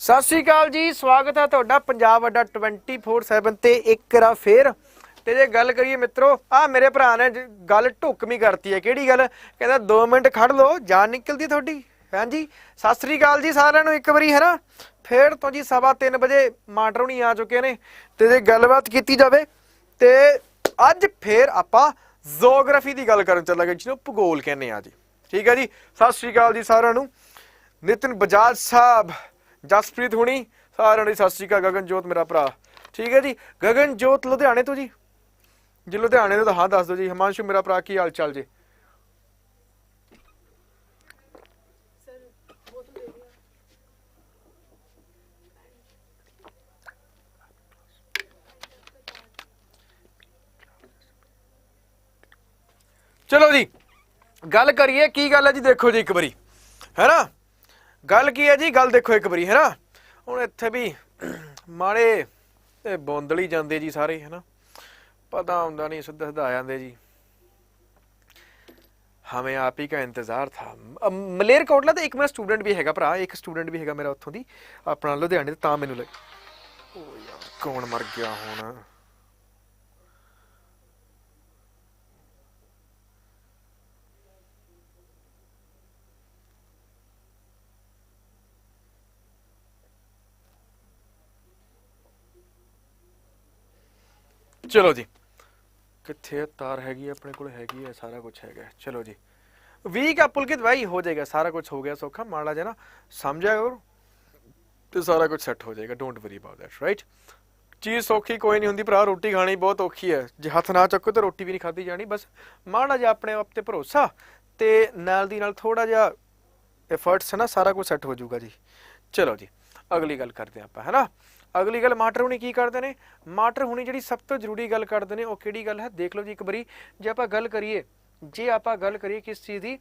सत श्री अकाल जी, स्वागत है तुहाडा पंजाब अड्डा 24/7 ते एक करा फिर। ते जे गल करिए मित्रों, आ मेरे भरा ने गल ढुकमी करती है। किहड़ी गल? कहंदा 2 मिनट खड़ लो, जान निकलदी थोड़ी। हाँ जी, सत श्री अकाल जी सारिआं नूं एक बारी, है ना। फिर तो जी 3:15 बजे मास्टर हुणी आ चुके ने। ते जे गलबात कीती जावे ते अज फिर आपां जोग्राफी की गल करन चलांगे, जिहनूं भूगोल कहने आ जी। ठीक है जी, सत श्री अकाल जी सारिआं नूं। नितिन बजाज साहब, जसप्रीत हुणी, सारिआं नूं सत श्री अकाल। गगनजोत मेरा भरा, ठीक है जी। गगनजोत लुधियाने तो जी लुधियाने तो हाँ दस दो जी। हिमांशु मेरा भरा, की हाल चाल जी? चलो जी, गल करिए की गल है जी। देखो जी एक बारी, है ना, गल की है जी। गल देखो एक बारी, है ना। हुण इत्थे भी माड़े बौंदल ही जांदे जी सारे, है ना। पता हुंदा नहीं, सीधा सीधा आ जांदे जी। हमें आप ही का इंतजार था। मलेरकोटला तो एक मेरा स्टूडेंट भी हैगा भरा, एक स्टूडेंट भी हैगा मेरा उत्थों दी, अपना लुधियाने। तां मैनूं लग ओ यार कौन मर गया हुण? चलो जी, कितने तार हैगी अपने को, हैगी है, सारा कुछ हैगा। चलो जी, वीक है पुलकित भाई, हो जाएगा सारा कुछ, हो गया सौखा। माड़ा जा ना समझा करो तो सारा कुछ सैट हो जाएगा। Don't worry about that, right. चीज़ सौखी कोई नहीं होंगी भरा, रोटी खानी बहुत औखी है। जे हथ ना चुको तो रोटी भी नहीं खाधी जानी। बस माड़ा जा अपने आप ते भरोसा ते नाल दी नाल थोड़ा जा एफर्ट्स, है ना, सारा कुछ सैट हो जाऊगा जी। चलो जी, अगली गल करते हैं आप, है ना। अगली गल मास्टर हुणी की करते हैं। मास्टर हुणी जी सब तो जरूरी गल करते हैं, वो किहड़ी गल है देख लो जी एक बारी। जे आप गल करिए, जे आप गल करिए किस चीज़ की,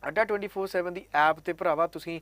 अड्डा 24/7 की ऐप तो भरावा तुसीं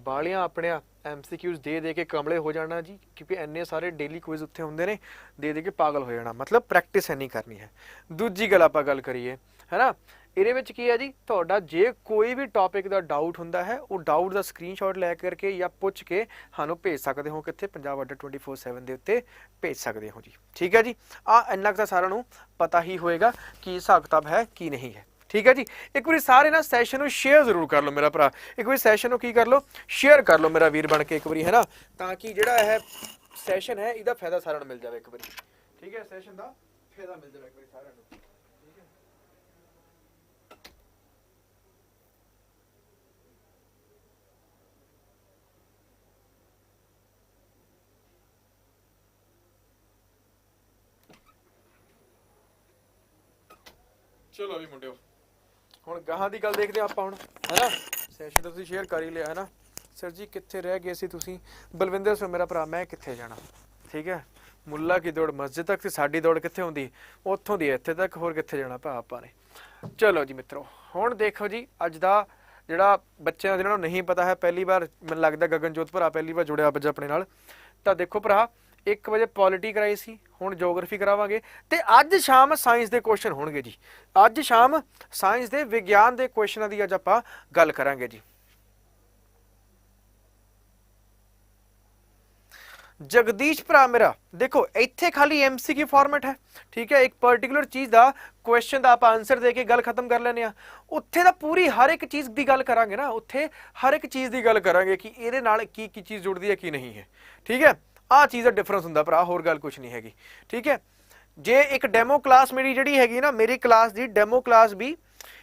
बालियां अपने MCQs दे के कमले हो जाना जी, क्योंकि इन्ने सारे डेली क्विज उत्थे हुंदे ने, दे के पागल हो जाना। मतलब प्रैक्टिस नहीं करनी है। दूजी गल आप गल करिए, है ना, ਇਹਦੇ ਵਿੱਚ ਕੀ ਹੈ ਜੀ, ਤੁਹਾਡਾ ਜੇ ਕੋਈ ਵੀ ਟੌਪਿਕ ਦਾ ਡਾਊਟ ਹੁੰਦਾ ਹੈ, ਉਹ ਡਾਊਟ ਦਾ ਸਕਰੀਨਸ਼ਾਟ ਲੈ ਕਰਕੇ ਜਾਂ ਪੁੱਛ ਕੇ ਸਾਨੂੰ ਭੇਜ ਸਕਦੇ ਹੋ। ਕਿੱਥੇ? ਪੰਜਾਬ ਅੱਡਾ 24/7 ਦੇ ਉੱਤੇ ਭੇਜ ਸਕਦੇ ਹੋ ਜੀ। ਠੀਕ ਹੈ ਜੀ, ਆ ਇੰਨਾ ਕੁ ਤਾਂ ਸਾਰਿਆਂ ਨੂੰ ਪਤਾ ਹੀ ਹੋਏਗਾ ਕਿ ਹਿਸਾਬ ਕਿਤਾਬ ਹੈ ਕੀ ਨਹੀਂ ਹੈ। ठीक है जी, एक बार सारे ना सैशन को शेयर जरूर कर लो मेरा भरा। एक बार सैशन को की कर लो, शेयर कर लो मेरा वीर बन के एक बार, है ना, ताकि जिहड़ा है सैशन है इसका फायदा सारे मिल जाए एक बार। ठीक है, सैशन का फायदा मिल जाए एक बार सारे। चलो भी मुंडियो, ਹੁਣ ਗਾਹਾਂ ਦੀ ਗੱਲ ਦੇਖਦੇ ਆਪਾਂ ਹੁਣ, ਹੈ ਨਾ। ਸੈਸ਼ਨ ਤਾਂ ਤੁਸੀਂ ਸ਼ੇਅਰ ਕਰ ਹੀ ਲਿਆ, ਹੈ ਨਾ। ਸਰ ਜੀ ਕਿੱਥੇ ਰਹਿ ਗਏ ਸੀ ਤੁਸੀਂ? ਬਲਵਿੰਦਰ ਸਿੰਘ ਮੇਰਾ ਭਰਾ, ਮੈਂ ਕਿੱਥੇ ਜਾਣਾ। ਠੀਕ ਹੈ, ਮੁੱਲਾ ਕੀ ਦੌੜ ਮਸਜਿਦ ਤੱਕ ਤੇ ਸਾਡੀ ਦੌੜ ਕਿੱਥੇ ਹੁੰਦੀ? ਉੱਥੋਂ ਦੀ ਇੱਥੇ ਤੱਕ, ਹੋਰ ਕਿੱਥੇ ਜਾਣਾ ਭਾ ਆਪਾਂ ਨੇ। ਚਲੋ ਜੀ ਮਿੱਤਰੋ, ਹੁਣ ਦੇਖੋ ਜੀ ਅੱਜ ਦਾ ਜਿਹੜਾ ਬੱਚਿਆਂ ਜਿਹਨਾਂ ਨੂੰ ਨਹੀਂ ਪਤਾ ਹੈ, ਪਹਿਲੀ ਵਾਰ ਮੈਨੂੰ ਲੱਗਦਾ ਗਗਨਜੋਤ ਭਰਾ ਪਹਿਲੀ ਵਾਰ ਜੁੜਿਆ ਅੱਜ ਆਪਣੇ ਨਾਲ। ਤਾਂ ਦੇਖੋ ਭਰਾ, 1 ਵਜੇ ਪੋਲਿਟੀ ਕਰਾਈ ਸੀ, ਹੁਣ ਜੋਗਰਾਫੀ ਕਰਾਵਾਂਗੇ। ਤੇ ਅੱਜ ਸ਼ਾਮ ਸਾਇੰਸ ਦੇ ਕੁਐਸਚਨ ਹੋਣਗੇ ਜੀ। ਅੱਜ ਸ਼ਾਮ ਸਾਇੰਸ ਦੇ ਵਿਗਿਆਨ ਦੇ ਕੁਐਸਚਨਾਂ ਦੀ ਅੱਜ ਆਪਾਂ ਗੱਲ ਕਰਾਂਗੇ ਜੀ। जगदीश भरा मेरा, देखो इत्थे खाली MCQ फॉर्मेट है। ठीक है, एक पर्टिकुलर चीज़ का क्वेश्चन का आप आंसर दे के गल खत्म कर लेने। उत्थे दा पूरी हर एक चीज़ की गल करांगे ना, उत्थे हर एक चीज़ की गल करांगे कि इहदे नाल की चीज़ जुड़ती है की नहीं है। ठीक है, आ चीज़ का डिफरेंस हुंदा भरा, होर गल कुछ नहीं हैगी। ठीक है, जे एक डेमो क्लास मेरी जिहड़ी हैगी ना, मेरी क्लास की डेमो क्लास भी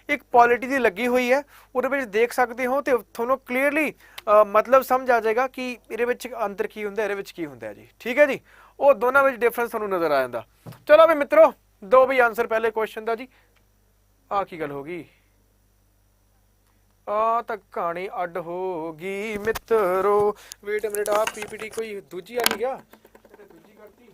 एक पॉलिटी की लगी हुई है, वो देख सकते हो तो थोड़ा क्लीयरली मतलब समझ आ जाएगा कि ये अंतर की होंगे, ये की होंगे जी। ठीक है जी, वो दोनों में डिफरेंस थोड़ा नज़र आ जाता। चलो भी मित्रों, दो भी आंसर पहले क्वेश्चन का जी। आ की गल होगी, आ तक कहानी अड होगी मित्रों। वेट मिनट, आ PPT कोई दूजी आ गई क्या? दूजी करती।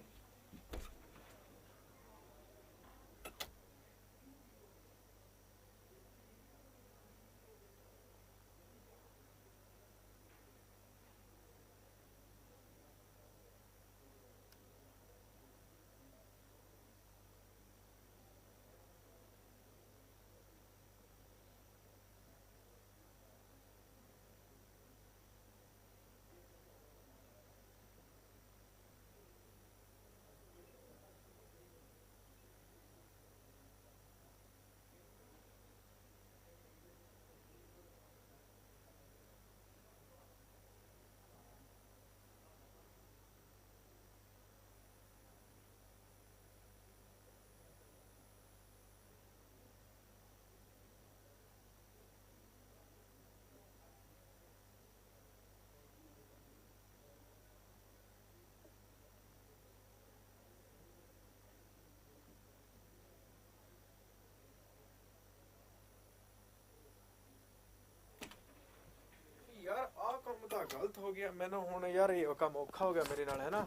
गलत हो गया मैंने हुण यार, ये काम औखा हो गया मेरे नाल है ना।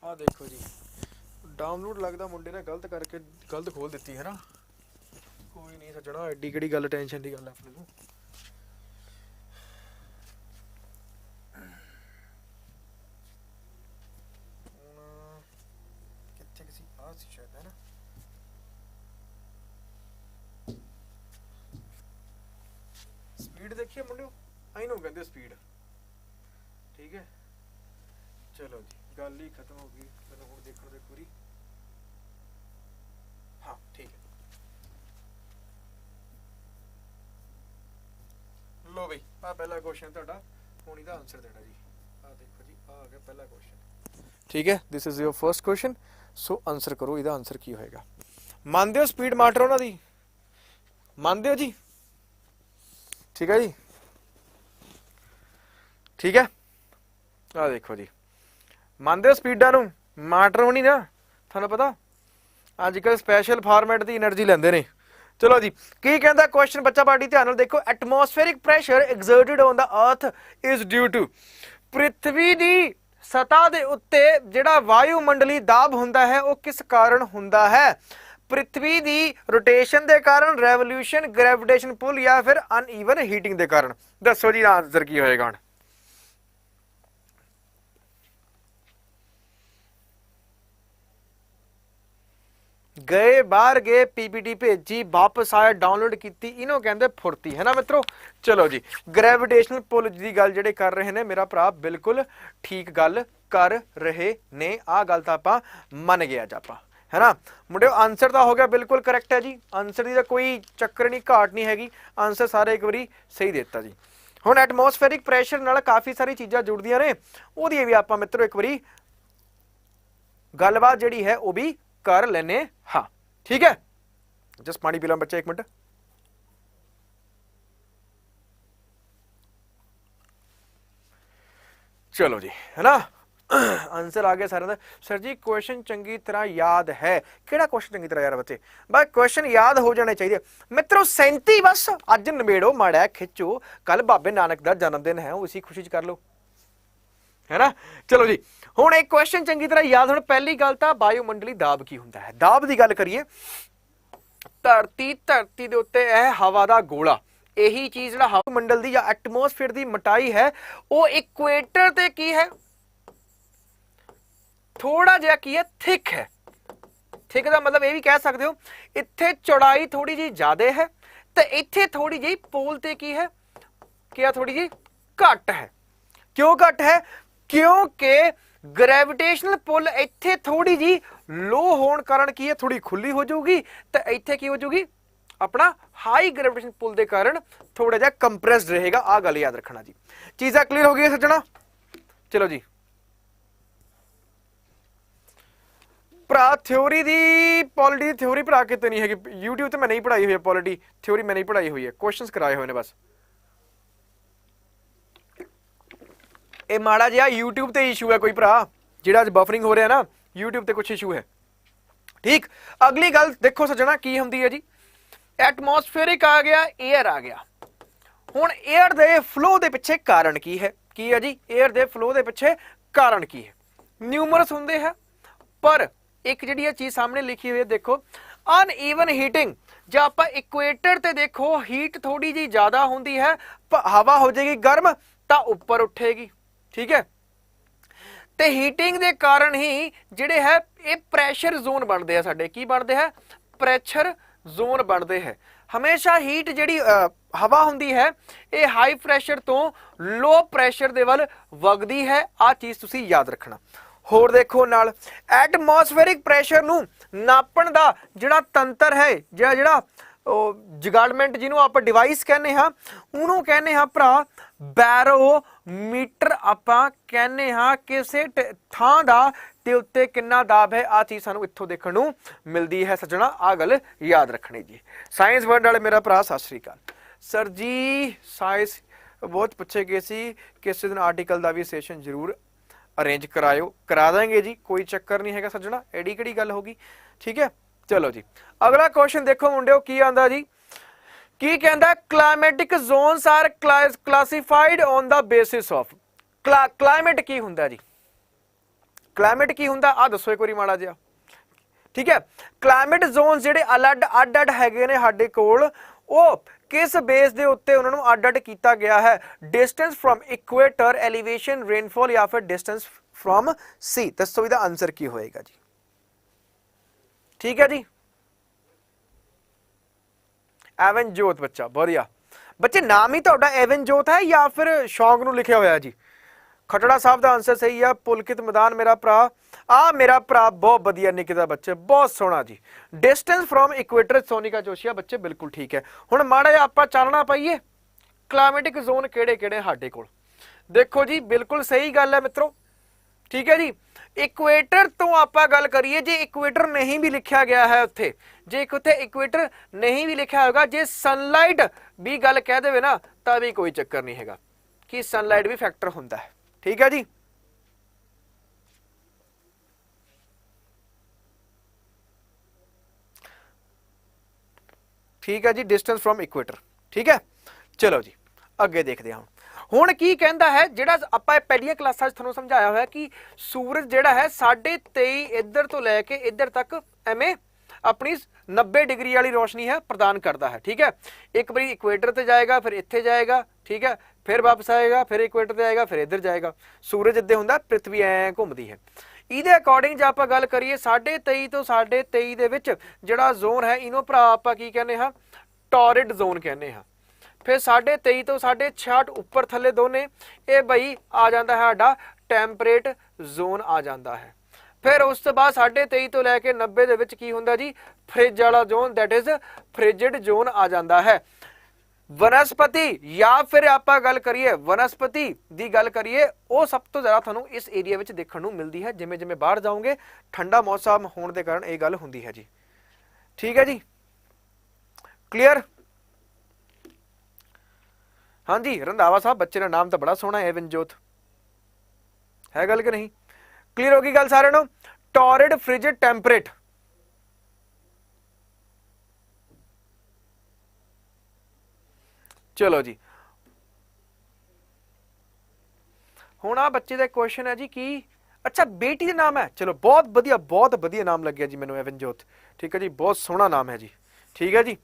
आ देखो जी डाउनलोड लगदा मुंडे ने गलत करके गलत खोल दी है ना। कोई नहीं सज्जणा, एडी किहड़ी गल टेंशन की गल है अपने नूं। कित्थे किसी आ सी शायद है ना। स्पीड देखिए मुंडियो, आई नो कहते स्पीड। ठीक है चलो जी गल ही खत्म हो गई। मैंने हुण देखो दे पूरी। हाँ ठीक है लो बई आ पहला क्वेश्चन तुहाडा, हुण इहदा आंसर देना जी। आ देखो जी आ गया पहला क्वेश्चन। ठीक है this is your first question. So answer करो, इहदा आंसर की होएगा। मानते हो स्पीड माटर उन्हां दी, मानते हो जी? ठीक है जी ठीक है। आ देखो जी मानते हो स्पीडा नूं माटर होनी ना, थानू पता अजकल स्पैशल फॉर्मेट की एनर्जी लेंदे ने। चलो जी की कहता क्वेश्चन बच्चा पार्टी ध्यान नाल देखो। Atmospheric pressure exerted on the earth is due to पृथ्वी की सतह के उत्ते जिहड़ा वायुमंडली दाब हुंदा है वो किस कारण हुंदा है? पृथ्वी की रोटेशन के कारण, रेवोल्यूशन, ग्रेविटेशन पुल या फिर अनईवन हीटिंग के कारण। दसो जी आंसर की होएगा हुण। गए बाहर गए पीपीटी भेजी वापस आए डाउनलोड की, इन्हों कहते फुर्ती है ना मित्रों। चलो जी ग्रेविटेशनल पुल की गल जिहड़े कर रहे हैं मेरा भरा बिल्कुल ठीक गल कर रहे ने। आ गल तो आप मन गए अज आप है ना मुंडियो। आंसर तो हो गया बिल्कुल करैक्ट है जी, आंसर की तो कोई चक्कर नहीं, घाट नहीं हैगी, आंसर सारे एक बारी सही देता जी। हुण एटमोसफेरिक प्रैशर नाल काफ़ी सारी चीज़ां जुड़दियां ने, उहदी भी आप मित्रों एक बारी गलबात जिहड़ी है वह भी कर लेने। हाँ ठीक है जस्ट पानी पी लो बच्चे एक मिनट। चलो जी है ना आंसर आ गया सारे। सर जी क्वेश्चन चंगी तरह याद है? केड़ा क्वेश्चन चंगी तरह याद बच्चे? बस क्वेश्चन याद हो जाने चाहिए मित्रों। 37 बस अज नबेड़ो, माड़ा खिंचो, कल बाबे नानक का जन्मदिन है उसी खुशी च कर लो है ना। चलो जी हुण एक क्वेश्चन चंगी तरह याद। हुण पहली गल तां वायुमंडली दाब की हुंदा है। दाब की गल करिए धरती दे उत्ते है हवा का गोला, यही चीज जिहड़ा हवा मंडल की या एटमोसफेयर की मोटाई है वो इक्वेटर ते की है थोड़ा जिहा की है थिक है। थिक का मतलब ये भी कह सकते हो इत्थे चौड़ाई थोड़ी जी ज्यादा है तो इत्थे थोड़ी जी पोल ते की है क्या थोड़ी जी घट है। क्यों घट है? क्योंकि ग्रेविटेशनल पुल इत्थे थोड़ी जी लो होने कारण की है थोड़ी खुली हो जाऊगी तो इत्थे की हो जाऊगी अपना हाई ग्रेविटेशन पुल के कारण थोड़ा जिहा कंप्रेस्ड रहेगा। आ गल याद रखना जी। चीज़ां क्लीयर हो गई सज्जणा? चलो जी भरा थ्योरी दी पॉलिटी थ्योरी भरा कितने नहीं है, यूट्यूब तो मैं नहीं पढ़ाई हुई है पॉलिटी थ्योरी, मैं नहीं पढ़ाई हुई है, क्वेश्चंस कराए हुए ने बस। ये माड़ा जिहा यूट्यूब ते इशू है कोई भरा जिहड़ा अज बफरिंग हो रहा है ना, यूट्यूब ते कुछ इशू है। ठीक अगली गल देखो सज्जणा की हुंदी है जी। एटमोसफेरिक आ गया, एयर आ गया। हुण एयर दे फ्लो दे पिछे कारण की है जी? एयर दे फ्लो दे पिछे कारण की है? न्यूमरस हुंदे है पर एक जी चीज सामने लिखी हुई है देखो अनईवन हीटिंग। जब आप इक्वेटर ते देखो हीट थोड़ी जी ज्यादा होंदी है, हवा हो जाएगी गर्म तो ऊपर उठेगी। ठीक है ते हीटिंग दे कारण ही जिहड़े है ये प्रैशर जोन बनते हैं साडे, की बनते हैं? प्रैशर जोन बनते हैं। हमेशा हीट जिहड़ी हवा हुंदी है ये हाई प्रैशर तो लो प्रैशर दे वल वगदी है। आ चीज तुसीं याद रखना। होर देखो नाल एटमोसफेरिक प्रैशर नूं नापण दा जिहड़ा तंत्र है जिहड़ा जगाड़मेंट जिन्हों आप डिवाइस कहने हाँ उन्होंने कहने हाँ भरा बैरोमीटर। आप कहने हाँ किसी थां दा ते उत्ते किन्ना दाब है। आ चीज़ सानूं इत्थों देखण नूं मिलदी है सज्जणा। आ गल याद रखनी जी। साइंस वर्ड वाले मेरा भरा सत श्री अकाल। सर जी साइंस बहुत पूछे गए सी किसी दिन आर्टिकल का भी सैशन जरूर अरेंज करायो, करा देंगे जी, कोई चक्कर नहीं है सज्जणा, एडी केड़ी गल होगी। ठीक है चलो जी अगला क्वेश्चन देखो मुंडियो की आंदा जी। की कहंदा climatic zones are classified on the basis of. Climate की हुंदा जी, क्लाइमेट की हुंदा आ दसो एक बारी माड़ा जिहा। ठीक है, क्लाइमेट जोन ਜਿਹੜੇ ਅੱਡ-ਅੱਡ ਹੈਗੇ ਨੇ ਸਾਡੇ ਕੋਲ, ਉਹ किस बेस ਦੇ ਉੱਤੇ ਉਹਨਾਂ ਨੂੰ ਅੱਡ-ਅੱਡ ਕੀਤਾ ਗਿਆ ਹੈ? Distance from equator, elevation, rainfall या फिर डिस्टेंस फ्रॉम सी। दसो ਇਹਦਾ आंसर की होएगा जी। ठीक है जी, एवनजोत बच्चा बढ़िया। बच्चे नाम ही ਤੁਹਾਡਾ एवनजोत है या फिर शौक ਨੂੰ ਲਿਖਿਆ ਹੋਇਆ जी? खटड़ा साहब का आंसर सही है। पुलकित मैदान मेरा भरा, आ मेरा भरा बहुत बढ़िया निकलता बच्चे, बहुत सोहना जी। डिस्टेंस फ्रॉम इक्वेटर, सोनिका जोशिया बच्चे बिल्कुल ठीक है। हुण माड़ा जिहा आपां चानना पाईए क्लाइमेटिक जोन किहड़े किहड़े साडे कोल। देखो जी बिल्कुल सही गल है मित्रों, ठीक है जी। इक्वेटर तो आपां गल करिए, जे इक्वेटर नहीं भी लिखा गया है उत्थे, जे उत्थे इक्वेटर नहीं भी लिखा होगा, जे सनलाइट भी गल कह देवे ना तां भी कोई चक्कर नहीं हैगा कि सनलाइट भी फैक्टर हुंदा है। ठीक है जी, ठीक है जी, डिस्टेंस फ्रॉम इक्वेटर। ठीक है, चलो जी अगे देखते हैं। हुण की कहंदा है, जिहड़ा आपां पहलियां क्लासां 'च तुहानूं समझाया होया कि सूरज जिहड़ा है 23.5 इधर तो लैके इधर तक एवें अपनी 90 डिग्री वाली रोशनी है प्रदान करता है। ठीक है, एक बार इक्वेटर ते जाएगा, फिर इत्थे जाएगा, ठीक है, फिर वापस आएगा, फिर इक्वेटर ते आएगा, फिर इधर जाएगा। सूरज इद्दां हुंदा, पृथ्वी ऐ घुमदी है। ਇਹਦੇ ਅਕੋਰਡਿੰਗ ਜੇ ਆਪਾਂ ਗੱਲ ਕਰੀਏ 23.5 ਤੋਂ 23.5 ਦੇ ਵਿੱਚ ਜਿਹੜਾ ਜ਼ੋਨ ਹੈ ਇਹਨੂੰ ਭਰਾ ਆਪਾਂ ਕੀ ਕਹਿੰਦੇ ਹਾਂ? ਟੋਰਿਡ ਜ਼ੋਨ ਕਹਿੰਦੇ ਹਾਂ। ਫਿਰ 23.5 ਤੋਂ 66 ਉੱਪਰ ਥੱਲੇ ਦੋਨੇ ਇਹ ਬਈ ਆ ਜਾਂਦਾ ਹੈ ਸਾਡਾ ਟੈਂਪਰੇਟ ਜ਼ੋਨ ਆ ਜਾਂਦਾ ਹੈ। फिर उस तो बाद 23.5 तो लैके 90 ਦੇ ਵਿੱਚ ਕੀ ਹੁੰਦਾ ਜੀ? फ्रिज वाला zone, that is frigid zone आ जाता है। वनस्पति या फिर आप गल करिए वनस्पति की गल करिए, वो सब तो ज़्यादा थानू इस एरिया में देखने को मिलती है। जिमें जिमें बाहर जाओगे ठंडा मौसम होने के कारण ये गल होंदी है जी। ठीक है जी, क्लियर? हाँ जी रंधावा साहब, बच्चे का नाम तो बड़ा सोहना है, एवनजोत है गल कि नहीं? क्लियर होगी गल सारे नो? Torrid, frigid, टेंपरेट। चलो जी, हुण आ बच्चे का क्वेश्चन है जी कि अच्छा बेटी का नाम है, चलो बहुत बढ़िया नाम लग गया जी मैनू एवनजोत। ठीक है जी, बहुत सोहना नाम है जी। ठीक है जी,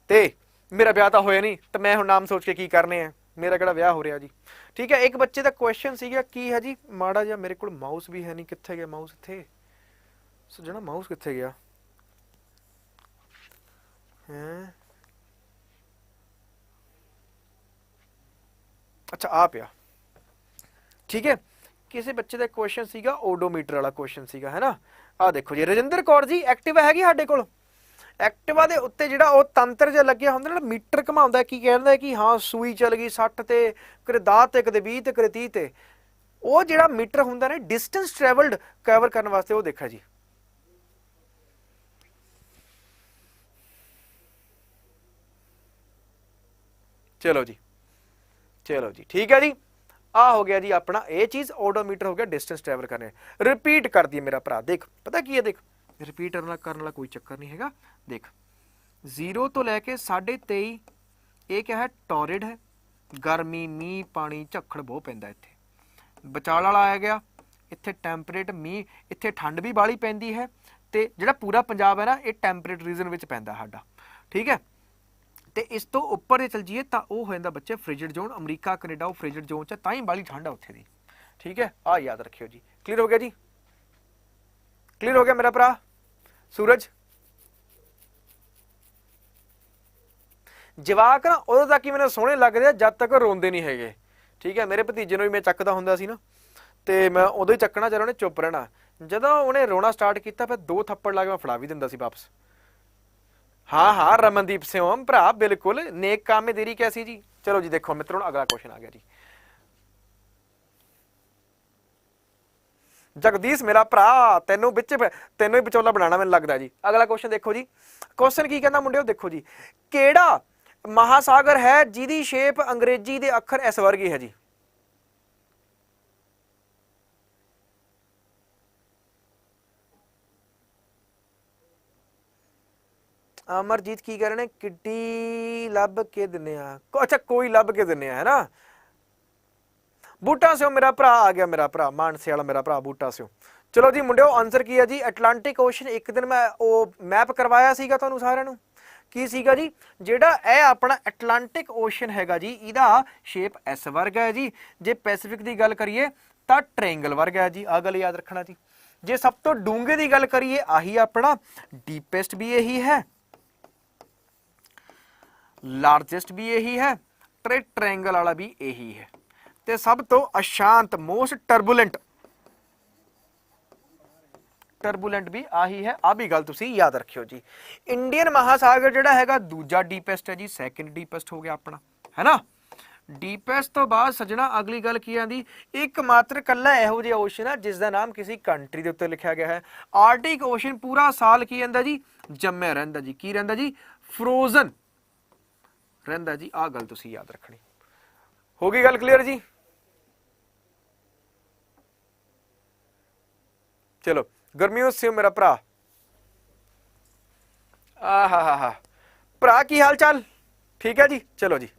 ते मेरा ब्याह तो होया नहीं तो मैं हुण नाम सोच के की करने हैं, मेरा किहड़ा विआह हो रहा जी। ठीक है, एक बच्चे का क्वेश्चन सीगा की है जी, माड़ा जिहा मेरे को माउस भी है नहीं, कित्थे गया माउस? इत्थे सजना माउस कित्थे गया है? अच्छा आ पिया। ठीक है, किसी बच्चे का क्वेश्चन सीगा ओडोमीटर वाला क्वेश्चन सीगा, है ना? आ देखो जी, रजिंदर कौर जी एक्टिवा हैगी साडे कोल। एक्टिवा के उत्ते जिहड़ा वो तंत्र जिहा लग्गिया हुंदा ना, मीटर घुमाउंदा, की कहंदा कि हाँ सूई चल गई 60 ते, कदे 10 ते, कदे 20 ते, कदे 30 ते। वो जिहड़ा मीटर हुंदा ना डिस्टेंस ट्रैवल्ड कवर करने वास्ते, वो देखा जी। चलो जी, चलो जी, ठीक है जी। आ हो गया जी अपना ये चीज़, ओडोमीटर हो गया डिस्टेंस ट्रैवल करने। रिपीट कर दिए मेरा भरा, देख पता की है, देख रिपीट करने वाला कोई चक्कर नहीं है। देख 0 तो लैके 23.5 ये क्या है? टॉरिड है, गर्मी मीह पानी झक्खड़ बहुत पैंदा इत्थे। बचाल वाला आ गया इत्थे टैंपरेट मीह, इत्थे ठंड भी बाली पैंदी है, ते जिहड़ा पूरा पंजाब है ना ये टैंपरेट रीजन विच पैंदा साडा। ठीक है, तो इस तो उपर चल जाइए तो वह हो जाता बच्चे फ्रिजिड जोन। अमरीका कनेडा वो फ्रिजिड जोन च, तां ही बाली ठंड है उत्थे दी। ठीक है, आ याद रखियो जी। क्लीयर हो गया जी? क्लीयर हो गया मेरा भरा सूरज? जवाक ना उदों तक ही मैंने सोहने लगदे आ जद तक रोंदे नहीं हैगे। ठीक है, मेरे भतीजे नूं भी मैं चकदा हुंदा सी ना, ते मैं उदों ही चकना जद उहने चुप रहना। जदों उहने रोना स्टार्ट किया फिर 2 थप्पड़ ला के मैं फड़ा भी दिंदा सी वापस। हाँ हाँ रमनदीप सिंह भरा बिल्कुल, नेक काम में देरी कैसी जी। चलो जी देखो मित्रों, अगला क्वेश्चन आ गया जी। जगदीश मेरा भरा, तेनों ही विचोला बनाना मैनूं लगदा जी। अगला क्वेश्चन देखो जी, क्वेश्चन की कहना मुंडिओ, देखो जी केड़ा महासागर है जिहदी शेप अंग्रेजी दे अखर इस वर्गी है जी? अमरजीत की कह रहे हैं किड्डी लभ के दिने, अच्छा कोई लभ के दिने, है ना? बूटा सिओ मेरा भरा आ गया, मेरा भरा मानसे वाला मेरा भरा बूटा सिओ। चलो जी मुंडिओ आंसर की है जी अटलांटिक ओशन। एक दिन मैं वो मैप करवाया सीगा तुहानू सारिਆਂ ਨੂੰ ਕੀ ਸੀਗਾ ਜੀ, ਜਿਹੜਾ ਇਹ ਆਪਣਾ ਐਟਲਾਂਟਿਕ ਓਸ਼ਨ ਹੈਗਾ ਜੀ ਇਹਦਾ ਸ਼ੇਪ ਐਸ ਵਰਗਾ ਹੈ ਜੀ। ਜੇ ਪੈਸੀਫਿਕ ਦੀ ਗੱਲ ਕਰੀਏ ਤਾਂ ਟ੍ਰਾਇੰਗਲ ਵਰਗਾ ਹੈ ਜੀ, ਆਹ ਗੱਲ ਯਾਦ ਰੱਖਣਾ ਜੀ। ਜੇ ਸਭ ਤੋਂ ਡੂੰਘੇ ਦੀ ਗੱਲ ਕਰੀਏ ਆਹੀ ਆਪਣਾ ਡੀਪੈਸਟ ਵੀ ਇਹੀ ਹੈ, ਲਾਰਜੈਸਟ भी यही है, ट्रायंगल वाला भी यही है, ते सब तो अशांत मोस्ट टर्बूलेंट भी आही है। आ भी गल तुसी याद रखियो जी। इंडियन महासागर जिहड़ा हैगा दूजा डीपेस्ट है जी, सैकेंड डीपेस्ट हो गया अपना, है ना। डीपेस्ट तो बाद सजना अगली गल की आंदी, एक मात्र कल्ला इहो जिहा ओशन है जिसका नाम किसी कंट्री के उत्ते लिखा गया है। आर्टिक ओशन पूरा साल की रहिंदा जी, जम्मिया रहिंदा जी, की रहिंदा जी, फ्रोजन रहिंदा जी। आ गल तुसी याद रखनी। हो गई गल क्लियर जी। चलो गर्मियों से मेरा भरा, हा भरा की हाल चाल, ठीक है जी। चलो जी,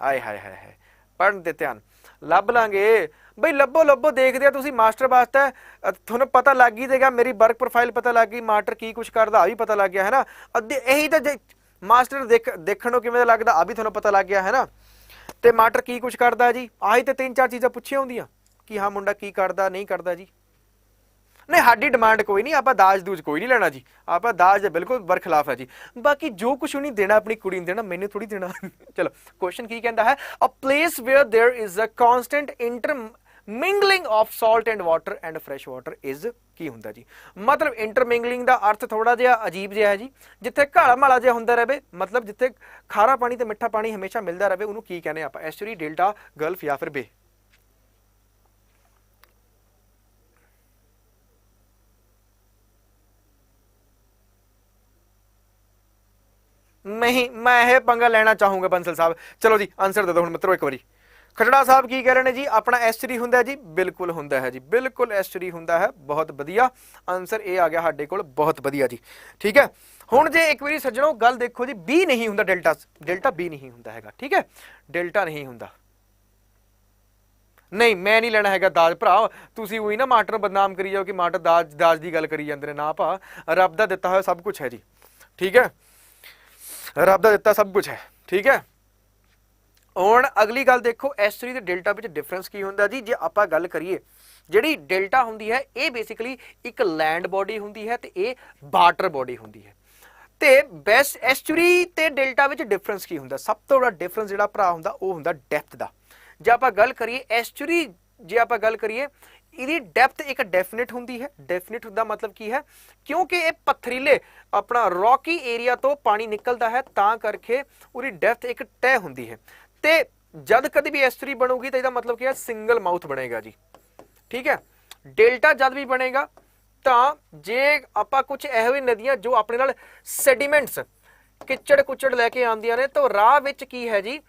आए हाय हाय हाय, पढ़न ते ध्यान लभ लांगे बई, लभो लभो देखदे तुसी मास्टर वास्ते, तुहानूं पता लग ही देगा, मेरी वर्क प्रोफाइल पता लग गई, मास्टर की कुछ करदा आ भी पता लग गया है ना। अद्धे यही तो मास्टर देखणों किवें लगदा आ भी तुहानूं पता लग गया है ना। ते मास्टर की कुछ करदा जी, आही तो 3-4 चीज़ां पुछियां हुंदियां कि हाँ मुंडा की करदा नहीं करदा जी। नहीं साडी डिमांड कोई नहीं, आप दाज दूज कोई नहीं लेना जी, आप दाज दे बिल्कुल बरखिलाफ है जी। बाकी जो कुछ उन्हें देना अपनी कुड़ी देना, मैंने थोड़ी देना। चलो क्वेश्चन की कहता है, a place where there is a constant intermingling of salt and water and fresh water is की हुंदा जी। मतलब इंटरमिंगलिंग का अर्थ थोड़ा जिहा अजीब जिहा है जी, जिथे घाला माला जिहा हुंदा रहे, मतलब जिथे खारा पानी ते मिठा पानी हमेशा मिलता रहे, उन्होंने की कहने आप, एस्चुरी, डेल्टा, गल्फ या फिर बे। नहीं मैं यह पंगा लेना चाहूँगा बंसल साहब। चलो जी आंसर दे दो हुण मित्रों एक बारी। खटड़ा साहब की कह रहे हैं जी, अपना एस्चुरी हुंदा है जी, बिल्कुल हुंदा है जी, बिल्कुल एस्चुरी हुंदा है। बहुत वधिया आंसर ये आ गया साडे कोल, बहुत वधिया जी। ठीक है हुण जे एक बारी सज्जणों गल देखो जी, बी नहीं हुंदा, डेल्टा डेल्टा बी नहीं हुंदा हैगा। ठीक है डेल्टा नहीं हुंदा। नहीं मैं नहीं लेना है दाज भरा, तुसीं उही ना मास्टर बदनाम करी जाओ कि मास्टर दाज दाज की गल करी जांदे ने, ना भा रब दा दिता होया सब कुछ है जी। ठीक है रब दा दिता सब कुछ है। ठीक है हुण अगली गल देखो, एस्चुरी ते डेल्टा विच डिफरेंस की हुंदा जी। जे आपां गल करिए जिहड़ी डेल्टा हुंदी है ये बेसिकली एक लैंड बॉडी हुंदी है ते ये वाटर बॉडी हुंदी है। ते बेस्ट एस्चुरी ते डेल्टा विच डिफरेंस की हुंदा, सब तो बड़ा डिफरेंस जिहड़ा भरा हुंदा वो हुंदा डेप्थ दा। जे आपां गल करिए एस्चुरी, जे आपां गल करिए ਇਹਦੀ ਡੈਪਥ ਇੱਕ ਡੈਫੀਨਿਟ ਹੁੰਦੀ ਹੈ। ਡੈਫੀਨਿਟ ਦਾ ਮਤਲਬ ਕੀ ਹੈ, ਕਿਉਂਕਿ ਇਹ ਪੱਥਰੀਲੇ ਆਪਣਾ ਰੌਕੀ ਏਰੀਆ ਤੋਂ ਪਾਣੀ ਨਿਕਲਦਾ ਹੈ ਤਾਂ ਕਰਕੇ ਉਹਦੀ ਡੈਪਥ ਇੱਕ ਤੈਅ ਹੁੰਦੀ ਹੈ। ਤੇ ਜਦ ਕਦੇ ਵੀ ਐਸਟਰੀ ਬਣੂਗੀ ਤਾਂ ਇਹਦਾ ਮਤਲਬ ਕੀ ਹੈ, ਸਿੰਗਲ ਮਾਊਥ ਬਣੇਗਾ ਜੀ। ਠੀਕ ਹੈ ਡੈਲਟਾ ਜਦ ਵੀ ਬਣੇਗਾ ਤਾਂ ਜੇ ਆਪਾਂ ਕੁਝ ਇਹੋ ਜਿਹੀ ਨਦੀਆਂ ਜੋ ਆਪਣੇ ਨਾਲ ਸੈਡੀਮੈਂਟਸ ਕਿਚੜ ਕੁਚੜ ਲੈ ਕੇ ਆਉਂਦੀਆਂ ਨੇ ਤਾਂ ਰਾਹ ਵਿੱਚ ਕੀ ਹੈ ਜੀ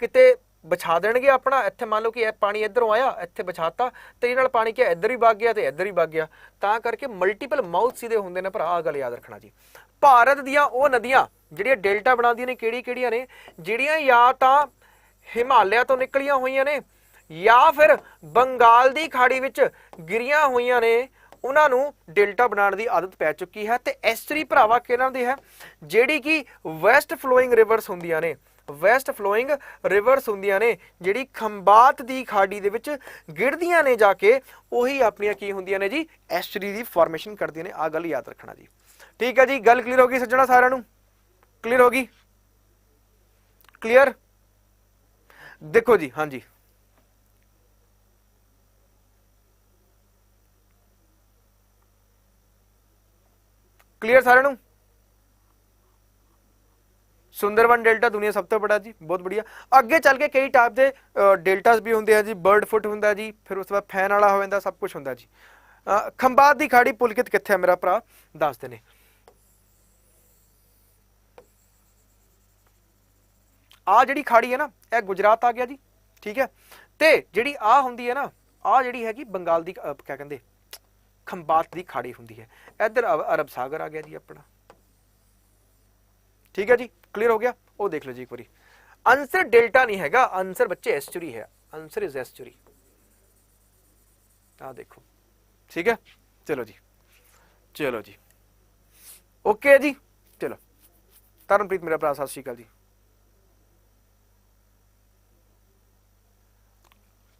ਕਿਤੇ बिछा देंगे अपना, इत्थे मान लो कि पानी इधरों आया इत्थे बिछाता तो ये पानी क्या इधर ही वग गया तो इधर ही वग गया, तां करके मल्टीपल माउथ सीधे होंगे ने। भरा आ गल याद रखना जी। भारत दियां वो नदियां जिहड़ियां डेल्टा बनादियां ने किहड़ियां ने, जिहड़ियां या तां हिमालय तो निकलियां होईयां ने या फिर बंगाल दी खाड़ी विच गिरियां होईयां ने, उन्हां नूं डेल्टा बनाने की आदत पै चुकी है। तो एस्टरी भरावा किहनां दी है, जिहड़ी कि वैसट फ्लोइंग रिवर्स हुंदियां ने, वैसट फ्लोइंग रिवर्स हुंदियां ने जिहड़ी खंबात दी खाड़ी दे विच गिरदियां ने जाके, उही अपनियां की हुंदियां ने जी एस्टरी दी फॉर्मेशन करदियां ने। आ गल याद रखना जी। ठीक है जी गल क्लीयर होगी सज्जणा, सारिआं नूं क्लीयर होगी? क्लीयर देखो जी। हाँ जी क्लीयर सारिआं नूं? सुंदरवन डेल्टा दुनिया सब तो बड़ा जी, बहुत बढ़िया। अगे चल के कई टाइप के डेल्टास भी होंगे हैं जी, बर्ड फुट होंगे जी, फिर उस बाद फैन वाला हो जाता, सब कुछ होंगे जी। खंबात की खाड़ी पुलकित कित्थे है मेरा भरा दसदे ने। आ जिहड़ी खाड़ी है ना यह गुजरात आ गया जी। ठीक है ते जिहड़ी आ हुंदी है ना, आ जिहड़ी हैगी बंगाल दी क्या कहंदे खंबात की खाड़ी हुंदी है। इधर अरब सागर आ गया जी अपना। ठीक है जी क्लीयर हो गया? वो देख लो जी एक बारी। आंसर डेल्टा नहीं हैगा, आंसर बच्चे एस्चुरी है, आंसर इज एस्चुरी। आ देखो, ठीक है, चलो जी, चलो जी, ओके जी। चलो तरनप्रीत मेरा भरा, सत श्री अकाल जी।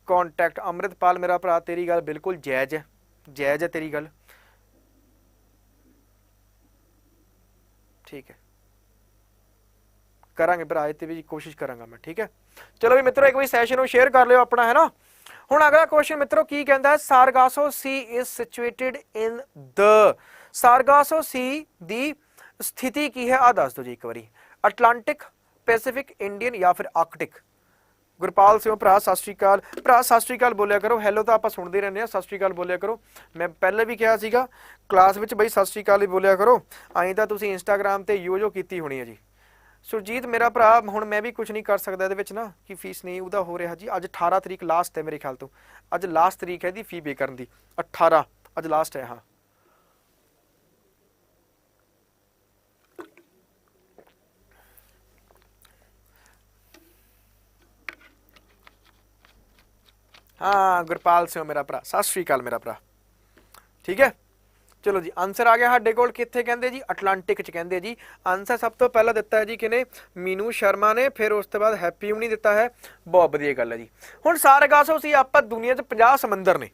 कॉन्टैक्ट अमृतपाल मेरा भरा, तेरी गल बिल्कुल जायज़ है, जायज़ है तेरी गल, ठीक है, करांगे भरा इत्ते भी कोशिश करांगा मैं, ठीक है। चलो भी मित्रों एक बार सैशन शेयर कर लियो अपना, है ना। हुण अगला क्वेश्चन मित्रों की कहता है, Sargasso Sea is situated in the, Sargasso Sea दी स्थिति की है, आ दस दो जी एक बारी, अटलांटिक, पैसिफिक, इंडियन या फिर आर्कटिक। गुरपाल सिंह भरा सत श्री अकाल, भरा सत श्री अकाल बोलिया करो, हैलो तो आप सुनते रहने, सत श्री अकाल बोलिया करो। मैं पहले भी कहा सीगा क्लास में बई सत श्री अकाल ही बोलिया करो, अं तो तुम इंस्टाग्राम पर यूजो की होनी है जी। सुरजीत मेरा भरा हुण मैं भी कुछ नहीं कर सकता ये ना, कि फीस नहीं उदा हो रहा जी। अज 18 तरीक लास्ट है मेरे ख्याल तो, अज लास्ट तरीक है दी फी पे करने की, 18 अज लास्ट है। हाँ हाँ गुरपाल सिंह मेरा भरा सत श्री अकाल मेरा भरा, ठीक है। चलो जी आंसर आ गया साडे कोल, कित्थे कहंदे जी, अटलांटिक च कहंदे जी। आंसर सब तो पहला दिता है जी किने, मीनू शर्मा ने, फिर उस तो बाद हैप्पी ने दिता है, बहुत वधिया गल है जी। हुण सारगासो सी आपां दुनिया च 50 समंदर ने,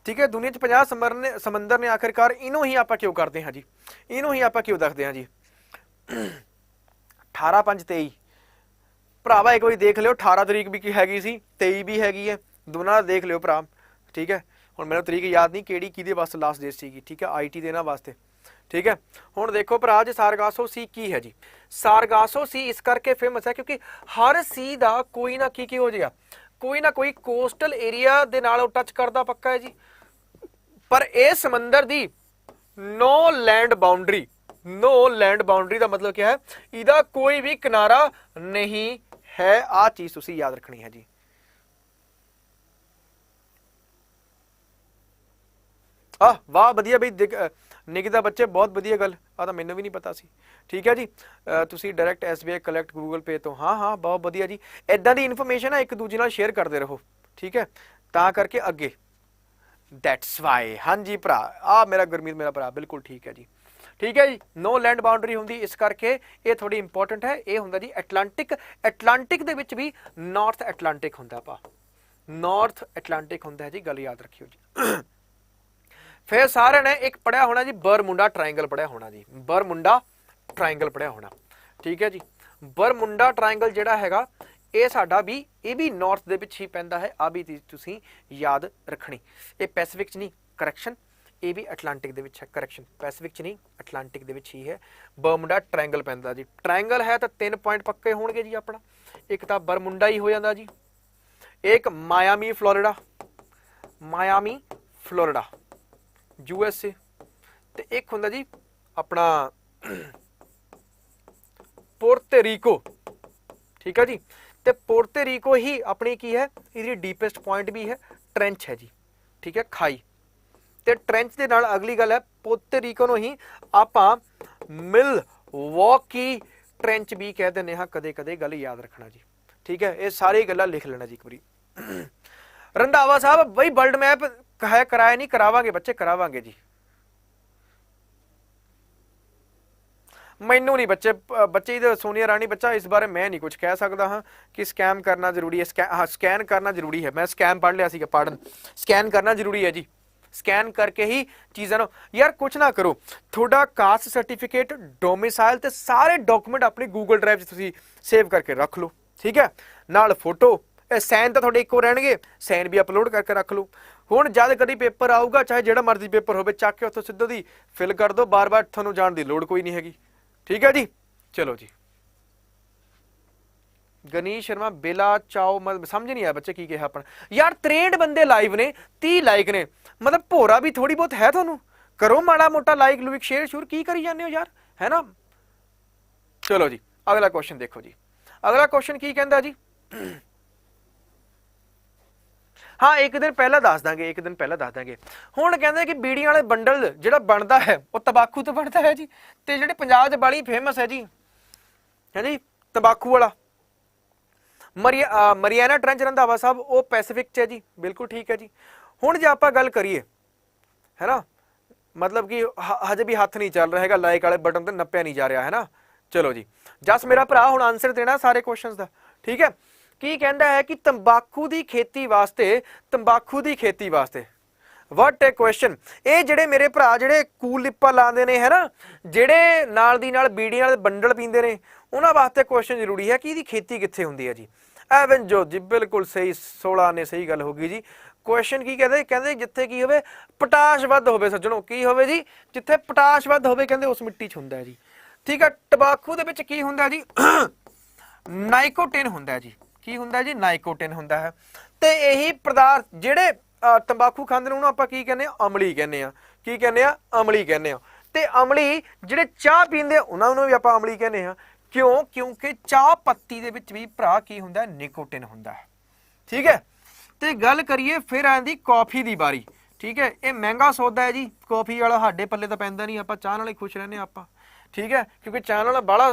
ठीक है, दुनिया च 50 समंदर ने, आखिरकार इनू ही आपां क्यों करते हैं जी, इनू ही आपां क्यों दसदे हैं जी। 18/5/23 भरावा एक बार देख लियो, 18 तरीक भी हैगी सी, 23 भी हैगी है, दोनों देख लियो भरा, ठीक है। हुण मैनूं तरीक याद नहीं किहड़ी किहदे वास्ते लास्ट डेट सीगी, ठीक है, IT दे इन्हां वास्ते, ठीक है। हुण देखो भरा जी सारगासो सी की है जी, सारगासो सी इस करके फेमस है क्योंकि हर सी दा कोई ना की हो जाएगा, कोई ना कोई कोस्टल एरिया दे नाल टच करदा पक्का है जी। पर यह समंदर दी no land boundary, no land boundary का मतलब क्या है, इहदा कोई भी किनारा नहीं है, आ चीज तुसीं याद रखनी है जी। वाह वधिया बई निकिता बच्चे, बहुत वधिया गल, आ तो मैनूं भी नहीं पता सी, ठीक है जी। तुसीं डायरैक्ट SBI कलैक्ट गूगल पे तो, हाँ हाँ बहुत वधिया जी। इदां दी इन्फॉर्मेशन है एक दूजे नाल शेयर करते रहो, ठीक है, तां करके अगे, दैट्स वाई। हाँ जी भरा, आ मेरा गुरमीत मेरा भरा बिल्कुल ठीक है जी, ठीक है जी। नो लैंड बाउंड्री होंदी, इस करके ये थोड़ी इंपॉर्टेंट है। ये होंदा जी एटलांटिक, एटलांटिक दे विच भी नॉर्थ एटलांटिक होंदा, पा नॉर्थ एटलांटिक होंदा है जी, गल याद रखियो जी। फिर सारे ने एक पढ़िया होना जी, बरमुंडा ट्रायंगल पढ़िया होना जी, बरमुंडा ट्रायंगल पढ़िया होना, ठीक है जी। बरमुंडा ट्रायंगल जिहड़ा हैगा ये साडा भी, ये भी नॉर्थ दे विच ही पैंदा है, आ भी चीज़ तुसीं याद रखनी। ये पैसिफिक च नहीं, करैक्शन, ये भी अटलांटिक दे विच है, करैक्शन, पैसिफिक च नहीं अटलांटिक दे विच ही है। बरमुंडा ट्रायंगल पैंदा जी, ट्रायंगल है तो 3 पॉइंट पक्के होणगे जी अपना, एक तो बरमुंडा ही हो जाता जी, एक Miami Florida, Miami Florida USA, ते एक होंदा जी अपना पोर्टोरीको, ठीक है जी। ते पोर्टोरीको ही अपनी की है, इसकी डीपेस्ट पॉइंट भी है, ट्रेंच है जी, ठीक है, खाई। ते ट्रेंच के नाल अगली गल है, पोर्टोरीको नूं ही आपां मिलवॉकी ट्रेंच भी कह देने हाँ, कदे कदे गल याद रखना जी, ठीक है। ये सारी गल्लां लिख लेना जी एक बारी। रंधावा साहब बई वर्ल्ड मैप है कराया नहीं, करावांगे बच्चे, करावांगे जी। मैनू नहीं बच्चे, बच्चे सोनिया रानी बच्चा इस बारे मैं नहीं कुछ कह सकता हाँ कि स्कैम करना जरूरी है, स्कैन करना जरूरी है, मैं स्कैम पढ़ लिया सीगा, पार्डन, स्कैन करना जरूरी है जी, स्कैन करके ही चीज़ां नूं यार कुछ ना करो। थोड़ा कास्ट सर्टिफिकेट, डोमिसाइल ते सारे डॉक्यूमेंट अपनी गूगल ड्राइव तुसीं सेव करके रख लो, ठीक है, नाल फोटो, सैन तो थोड़े इको रहणगे, सैन भी अपलोड करके रख लो। हुण जद कभी पेपर आऊगा, चाहे जिहड़ा मर्जी पेपर होवे, चक के उत्थों सिद्धो दी फिल कर दो, बार बार तुहानूं जाण दी लोड़ कोई नहीं हैगी, ठीक है जी। चलो जी, गनीश शर्मा बेला चाओ, समझ नहीं आया बच्चे की कहा अपना यार। 63 बंदे लाइव ने, 30 लाइक ने, मतलब भोरा भी थोड़ी बहुत है थानू, करो माड़ा मोटा लाइक लुइक शेयर शूर, की करी जाने हो यार, है ना। चलो जी अगला क्वेश्चन देखो जी, अगला क्वेश्चन की कहता जी। हाँ एक दिन पहला दस देंगे, एक दिन पहला दस देंगे। हुण कहंदे कि बीड़ियां वाले बंडल जिहड़ा बनता है वो तंबाकू तो बनता है जी, ते जिहड़ी पंजाब च बड़ी फेमस है जी, है जी तंबाकू वाला, ਮਰੀਆਨਾ ਟ੍ਰੈਂਚ ਰੰਧਾਵਾ ਸਾਹਿਬ ਉਹ ਪੈਸੀਫਿਕ 'ਚ ਹੈ ਜੀ, ਬਿਲਕੁਲ ਠੀਕ ਹੈ ਜੀ। ਹੁਣ ਜੇ ਆਪਾਂ ਗੱਲ ਕਰੀਏ ਹੈ ਨਾ, मतलब कि हजे भी हथ नहीं चल रहा है, लाइक वाले बटन तो नप्पिया नहीं जा रहा है ना। चलो जी जस मेरा भरा हुण आंसर देना सारे क्वेश्चंस दा, ठीक है। की कहता है कि तंबाकू की खेती वास्ते, तंबाकू की खेती वास्ते वट ए क्वेश्चन, ये जिहड़े मेरे भरा जिहड़े कूल लिप्पा लाते हैं है ना, जिहड़े नाल दी नाल बीड़ियां वाले बंडल पींदे ने, उन्हां वास्ते क्वेश्चन जरूरी है कि इहदी खेती कित्थे हुंदी है जी। एवनजोत जी बिल्कुल सही, 16 ने सही गल होगी जी। क्वेश्चन की कहते, कहते जिथे की होवे पोटाश वध होवे सज्जणों, की होवे जी जिथे पोटाश वध होवे कहते उस मिट्टी च हुंदा है जी, ठीक है। तंबाकू दे विच की हुंदा जी नाइकोटिन हुंदा है जी, की हुंदा है जी नाइकोटिन हुंदा है। ते यही पदार्थ जिहड़े तंबाकू खांदे ने उन्हां आपां की कहने आ, अमली कहने आ, की कहने आ, अमली कहने आ। ते अमली जिहड़े चाह पींदे उन्हां नूं भी आपां अमली कहने आ, क्यों? क्योंकि चाह पत्ती दे विच भी भरा की हुंदा निकोटिन हुंदा है, ठीक है। तो गल करिए फिर आंदी कॉफ़ी की बारी, ठीक है। ये महंगा सौदा है जी, कॉफ़ी वाला साडे पल्ले तो पैंदा नहीं, आप चाह नाल ही खुश रहने आप, ठीक है। क्योंकि चाह नाल बड़ा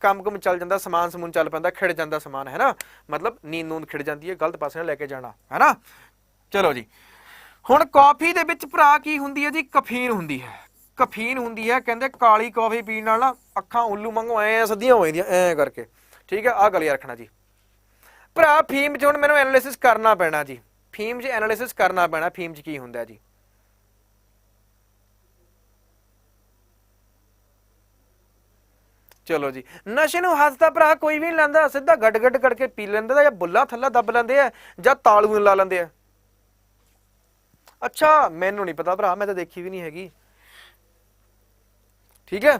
काम कुम चल जाता, समान समून चल पैंदा, खिड़ जाता समान है ना, मतलब नींद नूंद खिड़ जाती है, गलत पासे लैके जाना है ना। चलो जी हुण कॉफ़ी दे विच भरा की हुंदी है जी कफीन हुंदी है, कफीन हुंदी है। कहंदे काली कॉफ़ी पीण नाल ना अखां उल्लू वांगू ऐ सद्दियां हो जांदियां ऐ करके, ठीक है। आ गल रखना जी भरा। फीम च हुण मैनूं एनालिसिस करना पैना जी, फीम च एनालिसिस करना पैना, फीम च की हुंदा जी। चलो जी नशे नूं हੱਥ ਤਾਂ भरा कोई भी नहीं लांदा, सीधा गड गड करके पी लैंदा या बुल्ला थल्ला दब लैंदे आ ਜਾਂ तालू ला लैंदे आ। अच्छा मैनूं नहीं पता भरा, मैं तो देखी भी नहीं हैगी, ठीक है।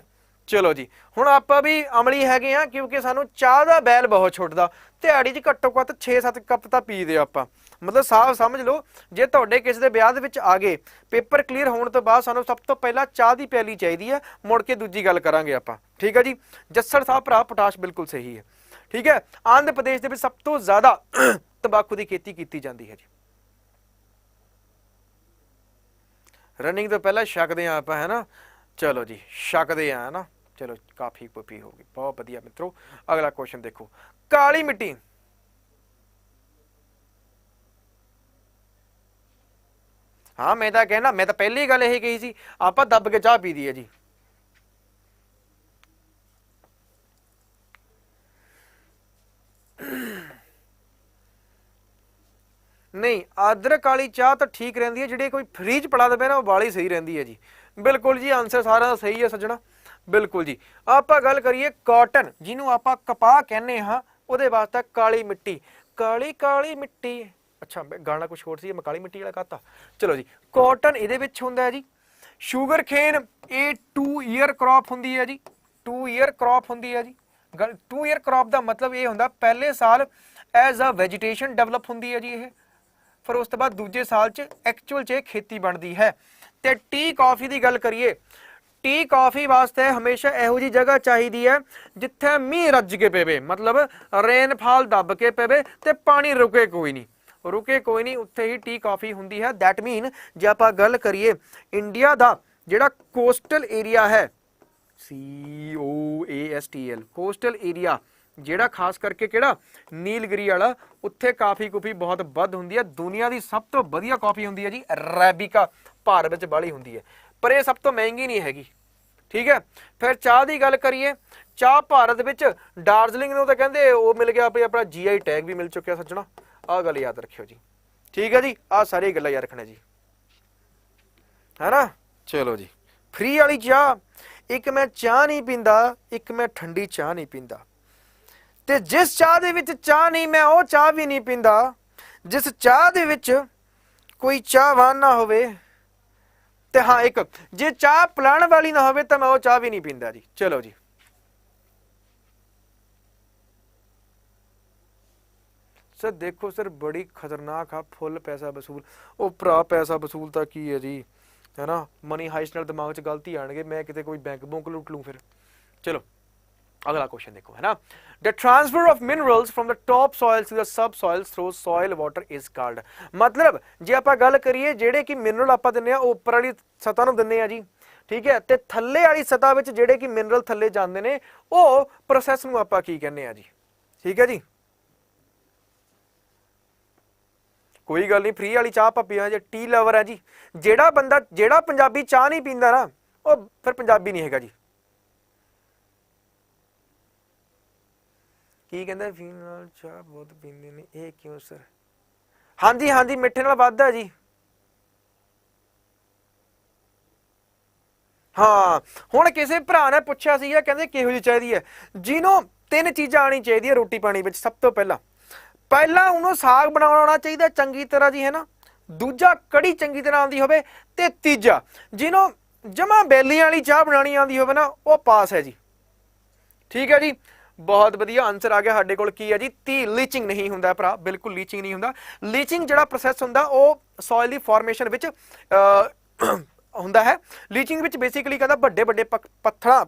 चलो जी हुण आपां भी अमली हैगे आ, क्योंकि सानूं चाह दा बैल बहुत छुटदा, दिहाड़ी च घट्टो घੱਟ 6-7 कप तां पीदे आपां। मतलब साफ समझ लो जे तुहाडे किसी दे ब्याह दे विच आ गए, पेपर क्लीयर होने तो बाद सानूं सब तो पहला चाह दी प्याली चाहिदी है, मुड़ के दूजी गल करांगे आपां, ठीक है जी। जस्सड़ साहब भरा पोटाश बिल्कुल सही है, ठीक है। आंध्र प्रदेश दे विच सब तो ज़्यादा तंबाकू की खेती की जाती है जी। रनिंग तो पहला छकदे आं आपां है ना, चलो जी छकदे आं है ना। चलो काफ़ी पुपी होगी, बहुत वधिया मित्रों। अगला क्वेश्चन देखो, काली मिट्टी हाँ मैं तो कहना, मैं तो पहली गल यही कही सी, आप दब के चाह पी दी है जी। नहीं अदरक वाली चाह तो ठीक रही है, जी कोई फ्रीज पड़ा दे ना वाली सही रही है जी। बिल्कुल जी आंसर सारा सही है सज्जणा, बिल्कुल जी। आप गल करिए कॉटन जिन्हों आप कपाह कहने हाँ, वो वास्ते काली मिट्टी, काली काली मिट्टी, अच्छा गाना कुछ होर सी, मैं काली मिट्टी वाला गाता। चलो जी कॉटन ये हुंदा है जी। शुगर खेन ये 2 ईयर क्रॉप हुंदी है जी, 2 ईयर क्रॉप हुंदी है जी। गल 2 ईयर क्रॉप का मतलब ये हुंदा पहले साल एज अ वैजीटेशन डेवलप हुंदी है जी ये, फिर उस तो बाद दूजे साल च एक्चुअल च खेती बनती है। तो टी कॉफ़ी की गल करिए, टी कॉफ़ी वास्ते हमेशा इहो जी जगह चाहिए है जिथे मीह रज के पेवे, मतलब रेनफॉल दब के पेवे ते पानी रुके कोई नहीं, रुके कोई नहीं, उत्थे ही टी कॉफ़ी हुंदी है। दैट मीन जे आपां गल करिए इंडिया दा जिहड़ा कोस्टल एरिया है, COASTL कोस्टल एरिया ਜਿਹੜਾ खास करके ਕਿਹੜਾ नीलगिरी वाला, उत्थे काफ़ी कुफी बहुत वध हुंदी है। दुनिया की सब तो वधिया कॉफ़ी हुंदी है जी अरेबिका, भारत विच बाली हुंदी है, पर यह सब तो महंगी नहीं हैगी, ठीक है। फिर चाह की गल करिए, चाह भारत विच दार्जिलिंग नूं तां कहंदे वो मिल गया अपना GI टैग भी मिल चुकिया सज्जणा, आह गल याद रखियो जी, ठीक है जी। आह सारी गल्लां याद रखना जी, है ना। चलो जी फ्री वाली चाह, एक मैं चाह नहीं पींदा, एक मैं ठंडी चाह नहीं पींदा, ते जिस चाह दे विच चाह नहीं मैं वो चाह भी नहीं पींदा, जिस चाह दे विच कोई चाहवान ना होवे, ते हाँ एक जे चाह पिलाण वाली ना होवे तो मैं वो चाह भी नहीं पींदा जी। चलो जी सर देखो सर बड़ी खतरनाक आ, फुल पैसा वसूल, वो भरा पैसा वसूलता की है जी, है ना। मनी हाइस्ट नाल दिमाग च गलती आणगे, मैं किते कोई बैंक बुंक लुट लूँ फिर। चलो अगला क्वेश्चन देखो, है ना। The transfer of minerals from the topsoils to the subsoils through soil water is called, मतलब जे आपां गल करिए जेड़े कि मिनरल आपां दिंदे आ उपर वाली सतह नूं दिंदे आ जी, ठीक है। ते थल्ले वाली सतह विच जेड़े कि मिनरल थल्ले जांदे ने वो प्रोसैस नूं आपां की कहने आ जी, ठीक है जी। कोई गल नहीं, फ्री वाली चाह आप पीवांगे जे। टी लवर है जी, ਜਿਹੜਾ ਬੰਦਾ ਜਿਹੜਾ ਪੰਜਾਬੀ ਚਾਹ नहीं पींदा ना ਉਹ फिर पंजाबी नहीं हैगा जी। की कहंदा फीमेल चाह बहुत पींदे ने, ਇਹ क्यों सर? हाँ जी हाँ जी, मिठे नाल ਵੱਧ है जी। हाँ हुण किसी भरा ने पुछया सीगा, कहंदे किहो जी चाहिदी है, जिन्हों 3 चीज़ां आनी चाहिए रोटी पानी विच। सब तो पहला उन्होंने साग बनाना आना चाहिए चंगी तरह जी, है ना। दूजा कड़ी चंगी तरह आती होवे, ते तीजा जिन्हों जमा बेली वाली चाह बनानी आती होवे ना, वो पास है जी। ठीक है जी, बहुत वधिया आंसर आ गया साडे कोल। की है जी, ती लीचिंग नहीं हुंदा भरा, बिल्कुल लीचिंग नहीं हुंदा। लीचिंग जिहड़ा प्रोसैस हुंदा वो सॉइल दी फॉर्मेशन विच हुंदा है। लीचिंग विच बेसिकली कहदा वड्डे वड्डे पत्थरां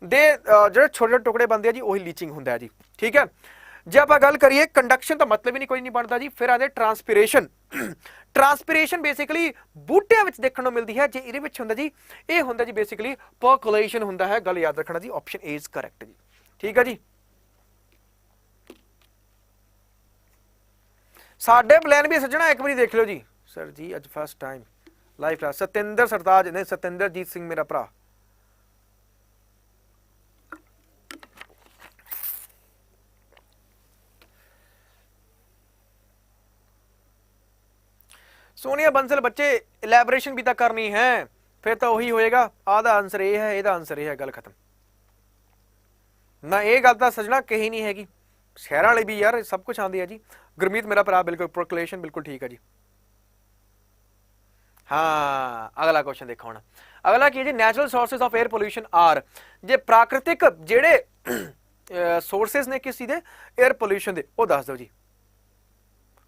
दे ਜਿਹੜੇ छोटे टुकड़े बनते हैं जी, वही लीचिंग होंदा है जी। ठीक है, जे आप गल करिए कंडक्शन तो मतलब ही नहीं, कोई नहीं बनता जी। फिर आते ट्रांसपीरेशन। ट्रांसपीरेशन बेसिकली बूटियां विच देखण नूं मिलदी है, जे इहदे विच हुंदा जी, ये हुंदा जी बेसिकली परकोलेशन हुंदा है। गल याद रखना जी, ऑप्शन ए इज करेक्ट जी। ठीक है जी, साडे प्लान भी सज्जणा एक बारी देख लो जी। सर जी अज first time live class, Satinder Sartaj ने, सतिंदरजीत सिंह मेरा भरा। सोनिया बंसल बच्चे इलैबोरेशन भी तो करनी है, फिर तो वही होएगा। आधा आंसर ये है, एदा आंसर ये है, गल खत्म ना। ये गल तो सजना कही नहीं हैगी, शहर वाले भी यार सब कुछ आती है जी। गुरमीत मेरा भरा बिल्कुल, प्रोकलेशन बिल्कुल ठीक है जी। हाँ अगला क्वेश्चन देखो हम। अगला की जी, natural sources of air pollution are, जे प्राकृतिक जेड़े सोर्सेज ने किसी दे एयर पोल्यूशन दे, वो दस दो जी।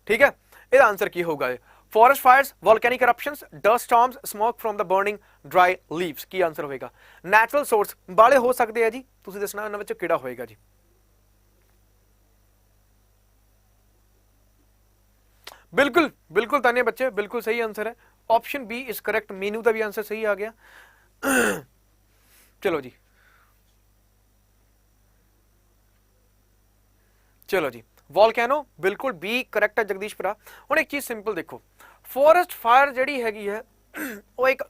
ठीक है, ਇਹਦਾ आंसर की होगा? Forest fires, volcanic eruptions, dust storms, smoke from the burning dry leaves. की आंसर होएगा? नैचुरल सोर्स बाले हो सकते हैं जी, तुसीं दसना इन्हां विचों किहड़ा होएगा जी। बिल्कुल बिल्कुल ताने बच्चे, बिल्कुल सही आंसर है, option B is correct. Meenu का भी आंसर सही आ गया। चलो जी, चलो जी, वॉल्केनो बिल्कुल बी करेक्ट है जगदीश भरा। हुण एक चीज सिंपल देखो, फॉरेस्ट फायर जिहड़ी हैगी है वो एक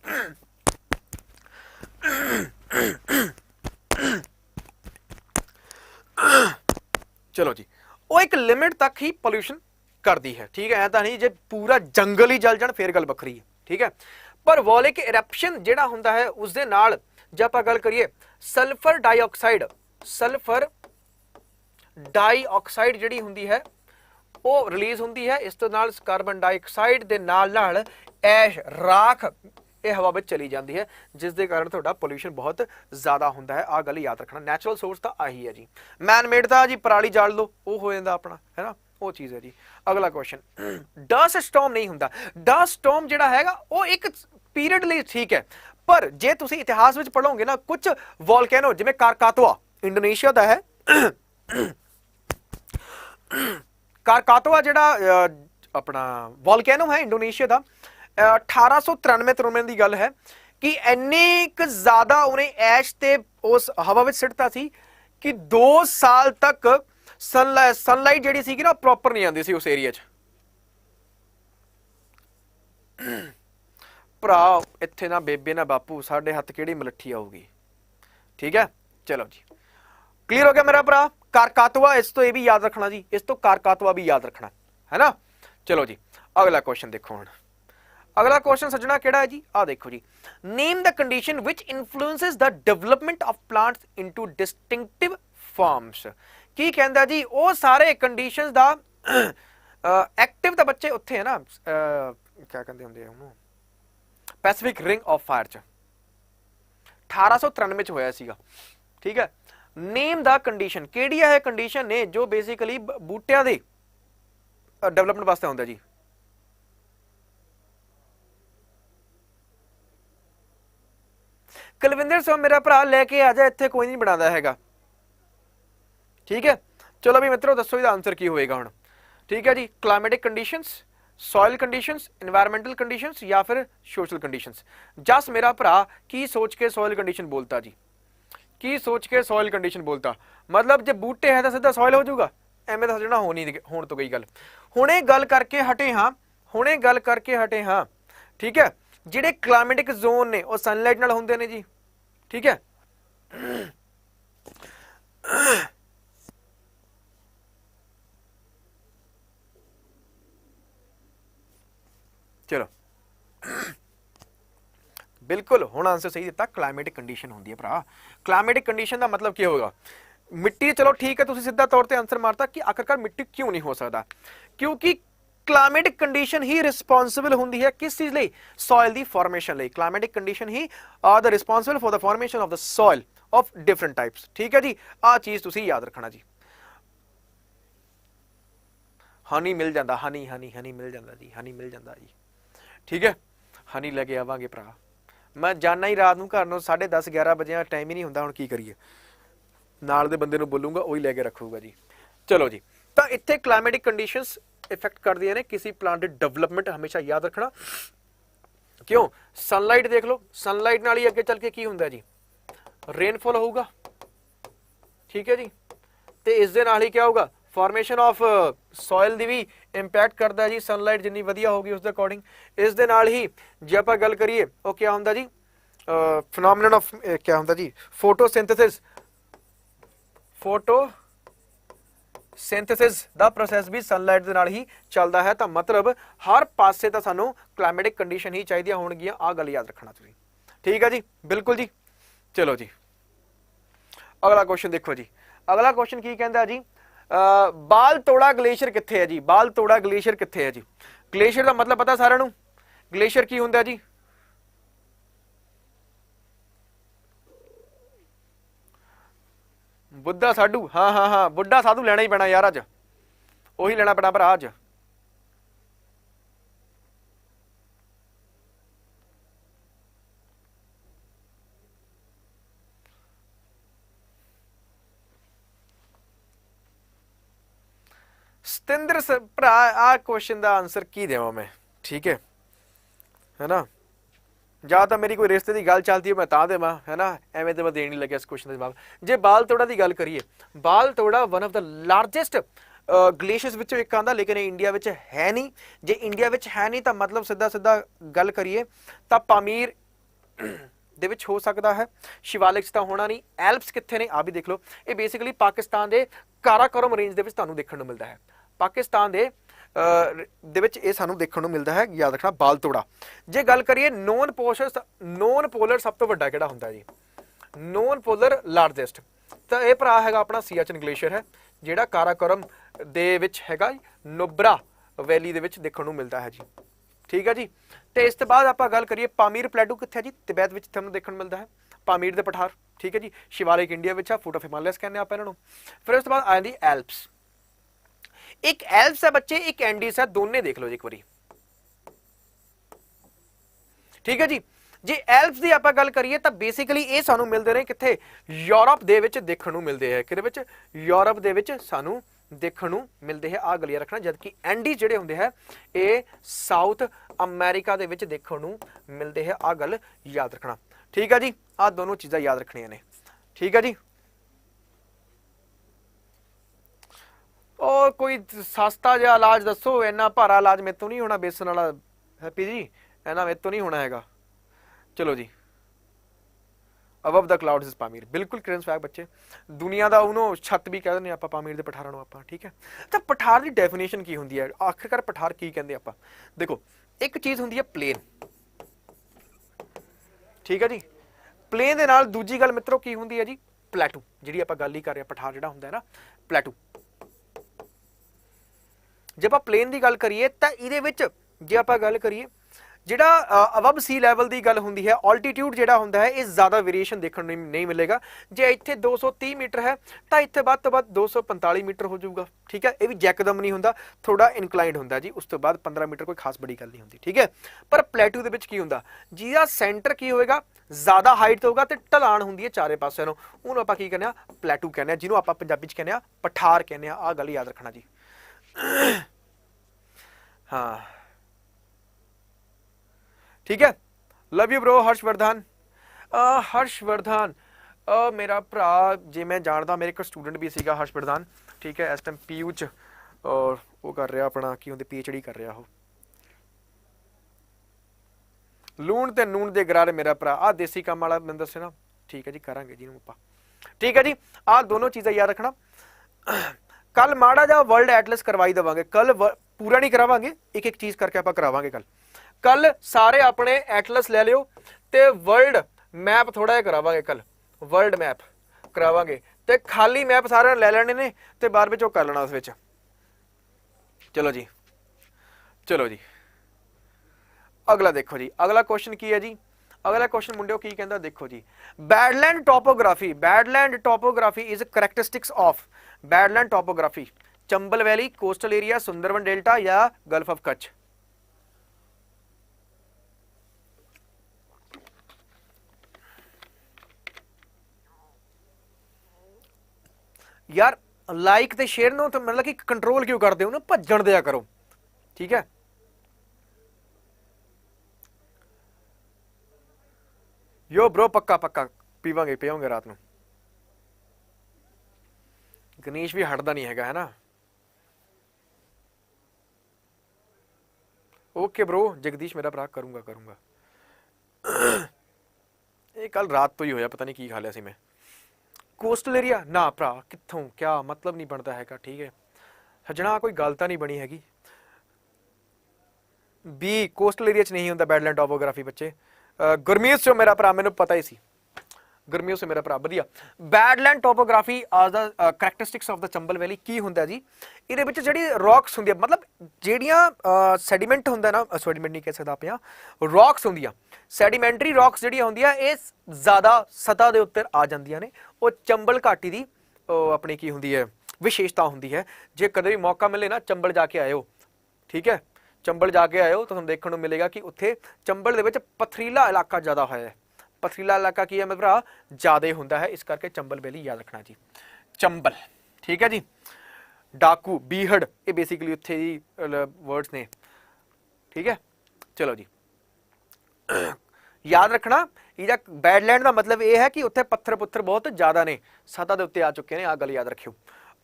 चलो जी, वो एक लिमिट तक ही पोल्यूशन करती है। ठीक है, ऐसा नहीं जे पूरा जंगल ही जल जाण फिर गल बखरी है। ठीक है, पर वॉलिक इरप्शन जिहड़ा हुंदा है उस दे नाल जे आपां गल करिए सल्फर डाइऑक्साइड, सल्फर डाइऑक्साइड जिहड़ी हुंदी है वो रिलीज हुंदी है। इस तो नाल कार्बन डाइऑक्साइड दे नाल ऐश राख ये हवा में चली जाती है, जिस दे कारण तुहाडा पोल्यूशन बहुत ज़्यादा हुंदा है। आ गल याद रखना, नैचुरल सोर्स तो आही है जी। मैन मेड था जी, पराली जाल लो वो हो जाता अपना, है ना, वो चीज़ है जी। अगला क्वेश्चन, डस्ट स्टॉर्म नहीं हुंदा। डस्ट स्टॉर्म जिहड़ा हैगा वो एक पीरियड लिए ठीक है, पर जे तुसी इतिहास में पढ़ोगे ना, कुछ वॉल्केनो जिवें कारकातवा इंडोनेशिया का है, कारकातवा जिहड़ा अपना वॉल्केनो है इंडोनेशिया का, 1893 की गल है कि इन्नी ज़्यादा उन्हें ऐश ते उस हवा में सिटता सी कि 2 साल तक सनलाइट जिहड़ी सी ना प्रॉपर नहीं आती सी उस एरिया च। भरा इत्थे ना बेबे ना बापू, साडे हत्थ किहड़ी मलट्ठी आऊगी। ठीक है, चलो जी, क्लियर हो गया मेरा भरा। कारकातवा, इस तो ये भी याद रखना जी, इस तो कारकातवा भी याद रखना, है ना। चलो जी, अगला क्वेश्चन देखो हुण। अगला क्वेश्चन सज्जना केड़ा है जी, आ देखो जी, name the condition which influences the development of plants into distinctive forms. की कहंदा जी, वो सारे कंडीशंस दा एक्टिव दा बच्चे उत्थे है ना, क्या कहंदे हुंदे आ उहनूं, पैसिफिक रिंग ऑफ फायर च 1893 च होया सीगा। ठीक है, नेम द कंडीशन, केड़ी है कंडीशन ने जो बेसिकली बूटियां दे डेवलपमेंट वास्ते हुंदा जी। कुलविंदर सिंह मेरा भरा लेके आ जा, इत्थे कोई नहीं बनाता हैगा। ठीक है, चलो भी मित्रों दसो इसका आंसर की होएगा हुण। ठीक है जी, climatic conditions, soil conditions, environmental conditions या फिर सोशल कंडीशंस। जस मेरा भरा की सोच के सॉइल कंडीशन बोलता जी, की सोच के सॉइल कंडीशन बोलता, मतलब जो बूटे है तो सीधा सॉइल हो जाऊगा, ਐਵੇਂ ਤਾਂ ਜਿਹੜਾ ਹੋਣ ਤੋਂ ਗਈ ਗੱਲ। ਹੁਣੇ ਗੱਲ ਕਰਕੇ ਹਟੇ ਹਾਂ ਠੀਕ ਹੈ, ਜਿਹੜੇ ਕਲਾਈਮੈਟਿਕ ਜ਼ੋਨ ਨੇ ਉਹ ਸਨਲਾਈਟ ਨਾਲ ਹੁੰਦੇ ਨੇ ਜੀ, ਠੀਕ ਹੈ। ਚਲੋ बिल्कुल हुण आंसर सही दिता, क्लाइमेटिक कंडीशन होंदी है भरा। क्लाइमेटिक कंडीशन का मतलब क्या होगा? मिट्टी, चलो ठीक है तुसीं सीधा तौर पे आंसर मारता कि आखिरकार मिट्टी क्यों नहीं हो सकता, क्योंकि क्लाइमेटिक कंडीशन ही रिस्पॉन्सिबल होंदी है किस चीज लई? सॉइल दी फॉर्मेशन लई। क्लाइमेटिक कंडीशन ही are the responsible for the formation of the soil of different types, ठीक है जी। आ चीज तुसीं याद रखना जी। हनी मिल जाता, हनी हनी हनी मिल जाता जी, हनी मिल जाता जी, ठीक है। हनी लैके आवांगे भरा, मैं जाना ही रात नूं घर नूं 10:30 11 बजे, टाइम ही नहीं हुंदा, हुण की करिए, नाल दे बंदे नूं बोलूंगा वही लैके रखूगा जी। चलो जी, तो इत्थे क्लाइमेटिक कंडीशंस इफेक्ट करदियां ने किसी प्लांट दी डेवलपमेंट, हमेशा याद रखना। क्यों? सनलाइट देख लो, सनलाइट नाल ही अगे चल के की हुंदा जी? रेनफॉल होगा, ठीक है जी। तो इस दे नाल ही क्या होगा? फॉर्मेशन ऑफ सॉइल दी भी इंपैक्ट करता है जी, सनलाइट जिन्नी वधिया होगी उस दे अकॉर्डिंग। इस दे नाल ही जे आपां गल करिए वो क्या हुंदा जी? फिनोमिनन ऑफ क्या हुंदा जी? फोटोसिंथेसिस। फोटोसिंथेसिस दा प्रोसैस भी सनलाइट दे नाल ही चलदा है। तो मतलब हर पासे तो सानू क्लाइमेटिक कंडीशन ही चाहिदियां होणगियां, आ गल याद रखना तुसीं, ठीक है जी, बिल्कुल जी। चलो जी, अगला क्वेश्चन देखो जी। अगला क्वेश्चन की कहंदा जी? बालतोड़ा ग्लेशियर कित्थे है जी? बालतोड़ा ग्लेशियर कित्थे है जी? ग्लेशियर का मतलब पता सारिआं नूं? ग्लेशियर की हुंदा जी? बुद्धा साधु, हाँ हाँ हाँ, बुढ़ा साधु लेना ही पैना यार, अज उही लेना पैना भरा अज। सतिंदर भरा आ क्वेश्चन का आंसर की देवां मैं, ठीक है ना? ਜਾਂ ਤਾਂ ਮੇਰੀ ਕੋਈ ਰਿਸ਼ਤੇ ਦੀ ਗੱਲ ਚੱਲਦੀ ਹੈ ਮੈਂ ਤਾਂ ਦੇਵਾਂ, है ना? ਐਵੇਂ ਤੇ ਮੈਂ ਦੇਣ ਨਹੀਂ ਲੱਗਿਆ ਇਸ क्वेश्चन ਦਾ ਜਵਾਬ। ਜੇ ਬਾਲਤੋੜਾ ਦੀ ਗੱਲ ਕਰੀਏ, ਬਾਲਤੋੜਾ वन ऑफ द लार्जेस्ट ਗਲੇਸ਼ੀਅਰਸ ਵਿੱਚੋਂ ਇੱਕ ਆਂਦਾ, ਲੇਕਿਨ ਇੰਡੀਆ ਵਿੱਚ ਹੈ ਨਹੀਂ। ਜੇ ਇੰਡੀਆ ਵਿੱਚ ਹੈ ਨਹੀਂ ਤਾਂ ਮਤਲਬ ਸਿੱਧਾ ਸਿੱਧਾ ਗੱਲ ਕਰੀਏ ਤਾਂ ਪਾਮੀਰ ਦੇ ਵਿੱਚ ਹੋ ਸਕਦਾ ਹੈ, ਸ਼ਿਵਾਲਿਕ 'ਚ ਤਾਂ ਹੋਣਾ ਨਹੀਂ। ਐਲਪਸ ਕਿੱਥੇ ਨੇ ਆ ਵੀ ਦੇਖ ਲਓ, ਇਹ ਬੇਸਿਕਲੀ ਪਾਕਿਸਤਾਨ ਦੇ ਕਾਰਾਕੋਰਮ ਰੇਂਜ ਦੇ ਵਿੱਚ ਤੁਹਾਨੂੰ ਦੇਖਣ ਨੂੰ ਮਿਲਦਾ ਹੈ। ਪਾਕਿਸਤਾਨ ਦੇ ਇਹ ਸਾਨੂੰ ਦੇਖਣ ਨੂੰ ਮਿਲਦਾ ਹੈ, याद रखना बालतोड़ा। जे गल करिए नॉन पोलर सब तो वड्डा किहड़ा हुंदा जी? नॉन पोलर लार्जेस्ट तो यह भरा हैगा अपना सियाचिन ग्लेशियर है, जिहड़ा काराकोरम दे विच हैगा, नुब्रा वैली दे विच देखण नूं मिलदा है जी, ठीक है जी। तो इस तो बाद आपां गल करिए पामीर प्लेटू कित्थे जी? तिबैत विच तुहानूं देखण नूं मिलदा है पामीर दे पठार, ठीक है जी। शिवालिक इंडिया विच आ, फुट ऑफ हिमालयस कहने आपां इन्हां नूं। फिर उस तो बाद आ जांदी एल्प्स। एक एल्प्स है बच्चे, एक एंडीज है, दोने देख लो जी एक बारी, ठीक है जी। जे एल्प्स की आपां गल करिए तो बेसिकली ये सानू मिलते रहे कित्थे? यूरोप दे विच देखण नूं मिलदे है, किहदे विच? यूरोप दे विच सानू देखण नूं मिलदे है। आ गलियां रखना, जबकि एंडीज जिहड़े हुंदे है ये साउथ अमेरिका दे विच देखण नूं मिलदे है। आ गल याद रखना, ठीक है जी। आ दोनों चीज़ां याद रखनियां ने, ठीक है जी। और कोई सस्ता जिहा इलाज दसो, इन्ना भारा इलाज मेरे तो नहीं होना, बेसन वाला हैप्पी जी, इन्ना मेरे तो नहीं होना हैगा। चलो जी, above the clouds is Pamir, बिल्कुल क्रेंस फैक्ट बच्चे। दुनिया का उन्हों छत भी कह दें आप पामीर के पठारां नूं आपां, ठीक है। तो पठार की डेफिनेशन की होंदी है? आखिरकार पठार की कहते आपां? देखो, एक चीज़ होंदी है प्लेन, ठीक है जी। प्लेन दे नाल दूजी गल मित्रों की होंदी है जी? प्लेटू, जिहड़ी आपां गल ही कर रहे हैं, पठार जिहड़ा हुंदा है ना प्लेटू। जे आप प्लेन की गल करिए तो ये जे आप गल करिए जिहड़ा अबव सी लैवल की गल होंदी है, ऑल्टीट्यूड जिहड़ा हुंदा है, ये ज़्यादा वेरीएशन देखने नहीं मिलेगा। जे इत्थे 230 मीटर है तो इत्थे वध तो वध 245 मीटर हो जाऊगा, ठीक है। ये भी जैकदम नहीं हुंदा, थोड़ा इनकलाइंड हुंदा जी। उस तो बाद 15 मीटर कोई खास बड़ी गल नहीं होंदी, ठीक है। पर प्लेटू दे विच की हुंदा, जिहदा सेंटर की होएगा ज़्यादा हाइट होगा तो ढलान हुंदी है चारे पासे नूं, उहनूं आपां की कहने आ? प्लेटू कहने आ, जिहनूं आपां पंजाबी च कहने आ पठार कहने आ। आ गल याद रखना जी। हाँ, ठीक है। Love you bro Harshvardhan. Harshvardhan ਮੇਰਾ ਭਰਾ ਜੇ ਮੈਂ ਜਾਣਦਾ, ਮੇਰੇ ਇੱਕ ਸਟੂਡੈਂਟ ਵੀ ਸੀਗਾ ਹਰਸ਼ ਪ੍ਰਧਾਨ, ਠੀਕ ਹੈ, ਇਸ ਟਾਈਮ ਪੀਯੂ ਚ, ਔਰ ਉਹ ਕਰ ਰਿਹਾ ਆਪਣਾ ਕੀ ਹੁੰਦੇ PhD ਕਰ ਰਿਹਾ ਉਹ। ਲੂਣ ਤੇ ਨੂਣ ਦੇ ਗਰਾਰੇ ਮੇਰਾ ਭਰਾ, ਆ ਦੇਸੀ ਕੰਮ ਵਾਲਾ ਮੈਨੂੰ ਦੱਸੇ ਨਾ, ਠੀਕ ਹੈ ਜੀ, ਕਰਾਂਗੇ ਜੀ ਇਹਨੂੰ ਆਪਾਂ, ਠੀਕ ਹੈ ਜੀ। ਆਹ ਦੋਨੋਂ ਚੀਜ਼ਾਂ ਯਾਦ ਰੱਖਣਾ। ਕੱਲ ਮਾੜਾ ਜਿਹਾ ਵਰਲਡ ਐਟਲਸ ਕਰਵਾਈ ਦੇਵਾਂਗੇ, ਕੱਲ ਪੂਰਾ ਨਹੀਂ ਕਰਾਵਾਂਗੇ, ਇੱਕ ਇੱਕ ਚੀਜ਼ ਕਰਕੇ ਆਪਾਂ ਕਰਾਵਾਂਗੇ ਕੱਲ। ਕੱਲ ਸਾਰੇ ਆਪਣੇ ਐਟਲਸ ਲੈ ਲਿਓ ਤੇ ਵਰਲਡ ਮੈਪ ਥੋੜਾ ਜਿਹਾ ਕਰਾਵਾਂਗੇ ਕੱਲ, ਵਰਲਡ ਮੈਪ ਕਰਾਵਾਂਗੇ ਤੇ ਖਾਲੀ ਮੈਪ ਸਾਰਿਆਂ ਨੇ ਲੈ ਲੈਣੇ ਨੇ ਤੇ ਬਾਅਦ ਵਿੱਚ ਉਹ ਕਰ ਲੈਣਾ ਉਸ ਵਿੱਚ। ਚਲੋ ਜੀ, ਚਲੋ ਜੀ, ਅਗਲਾ ਦੇਖੋ ਜੀ, ਅਗਲਾ ਕੁਐਸਚਨ ਕੀ ਹੈ ਜੀ। ਅਗਲਾ ਕੁਐਸਚਨ ਮੁੰਡਿਓ ਕੀ ਕਹਿੰਦਾ, ਦੇਖੋ ਜੀ, badland topography, badland topography is characteristics of, badland topography Chambal valley, coastal area, Sundarban delta या गल्फ ऑफ कच्छ। यार लाइक ते शेयर नो तो मतलब कि कंट्रोल क्यों करते हो ना, भज्जण दिया करो, ठीक है। यो ब्रो पक्का पक्का पीवांगे पियोगे रात को। गणेश भी हटदा नहीं हैगा, है ना। ओके ब्रो जगदीश मेरा भरा, करूंगा करूंगा। ये कल रात तो ही होया, पता नहीं की खा लिया सी मैं। कोस्टल एरिया ना भरा कित्थों, क्या मतलब नहीं बनता हैगा, ठीक है सजना, कोई गल तो नहीं बनी हैगी। बी कोस्टल एरिया च नहीं होंदा बैडलैंड टॉपोग्राफी बच्चे। गुरमीत से मेरा भरा, मैनूं पता ही सी, गुरमीत से मेरा भरा वधिया। बैडलैंड टॉपोग्राफी आज the characteristics of the Chambal valley की हुंदा जी, ਇਹਦੇ ਵਿੱਚ ਜਿਹੜੀ ਰੌਕਸ ਹੁੰਦੀ ਆ, ਮਤਲਬ ਜਿਹੜੀਆਂ ਸੈਡੀਮੈਂਟ ਹੁੰਦਾ ਨਾ, ਸੈਡੀਮੈਂਟ ਨਹੀਂ ਕਹਿ ਸਕਦਾ ਆਪਾਂ, ਰੌਕਸ ਹੁੰਦੀਆਂ, ਸੈਡੀਮੈਂਟਰੀ ਰੌਕਸ ਜਿਹੜੀਆਂ ਹੁੰਦੀਆਂ ਇਹ ਜ਼ਿਆਦਾ ਸਤ੍ਹਾ ਦੇ ਉੱਤੇ ਆ ਜਾਂਦੀਆਂ ਨੇ। ਉਹ ਚੰਬਲ ਘਾਟੀ ਦੀ ਆਪਣੀ ਕੀ ਹੁੰਦੀ ਹੈ, ਵਿਸ਼ੇਸ਼ਤਾ ਹੁੰਦੀ ਹੈ। ਜੇ ਕਦੇ ਵੀ ਮੌਕਾ ਮਿਲੇ ਨਾ ਚੰਬਲ ਜਾ ਕੇ ਆਇਓ, ਠੀਕ ਹੈ, ਚੰਬਲ ਜਾ ਕੇ ਆਇਓ ਤਾਂ ਤੁਹਾਨੂੰ ਦੇਖਣ ਨੂੰ ਮਿਲੇਗਾ ਕਿ ਉੱਥੇ ਚੰਬਲ ਦੇ ਵਿੱਚ ਪਥਰੀਲਾ ਇਲਾਕਾ ਜ਼ਿਆਦਾ ਹੋਇਆ ਹੈ। पथरीला इलाका की है मेरे भरा ज़्यादा होंदा है, इस करके चंबल वैली याद रखना जी। चंबल ठीक है जी। डाकू बीहड़ ये बेसिकली उत्थे जी वर्ड्स ने, ठीक है। चलो जी याद रखना, ਇਹਦਾ बैडलैंड का मतलब ये है कि उत्थे पत्थर पुत्थर बहुत ज़्यादा ने, सतह के उत्ते आ चुके हैं, आ गल याद रखियो।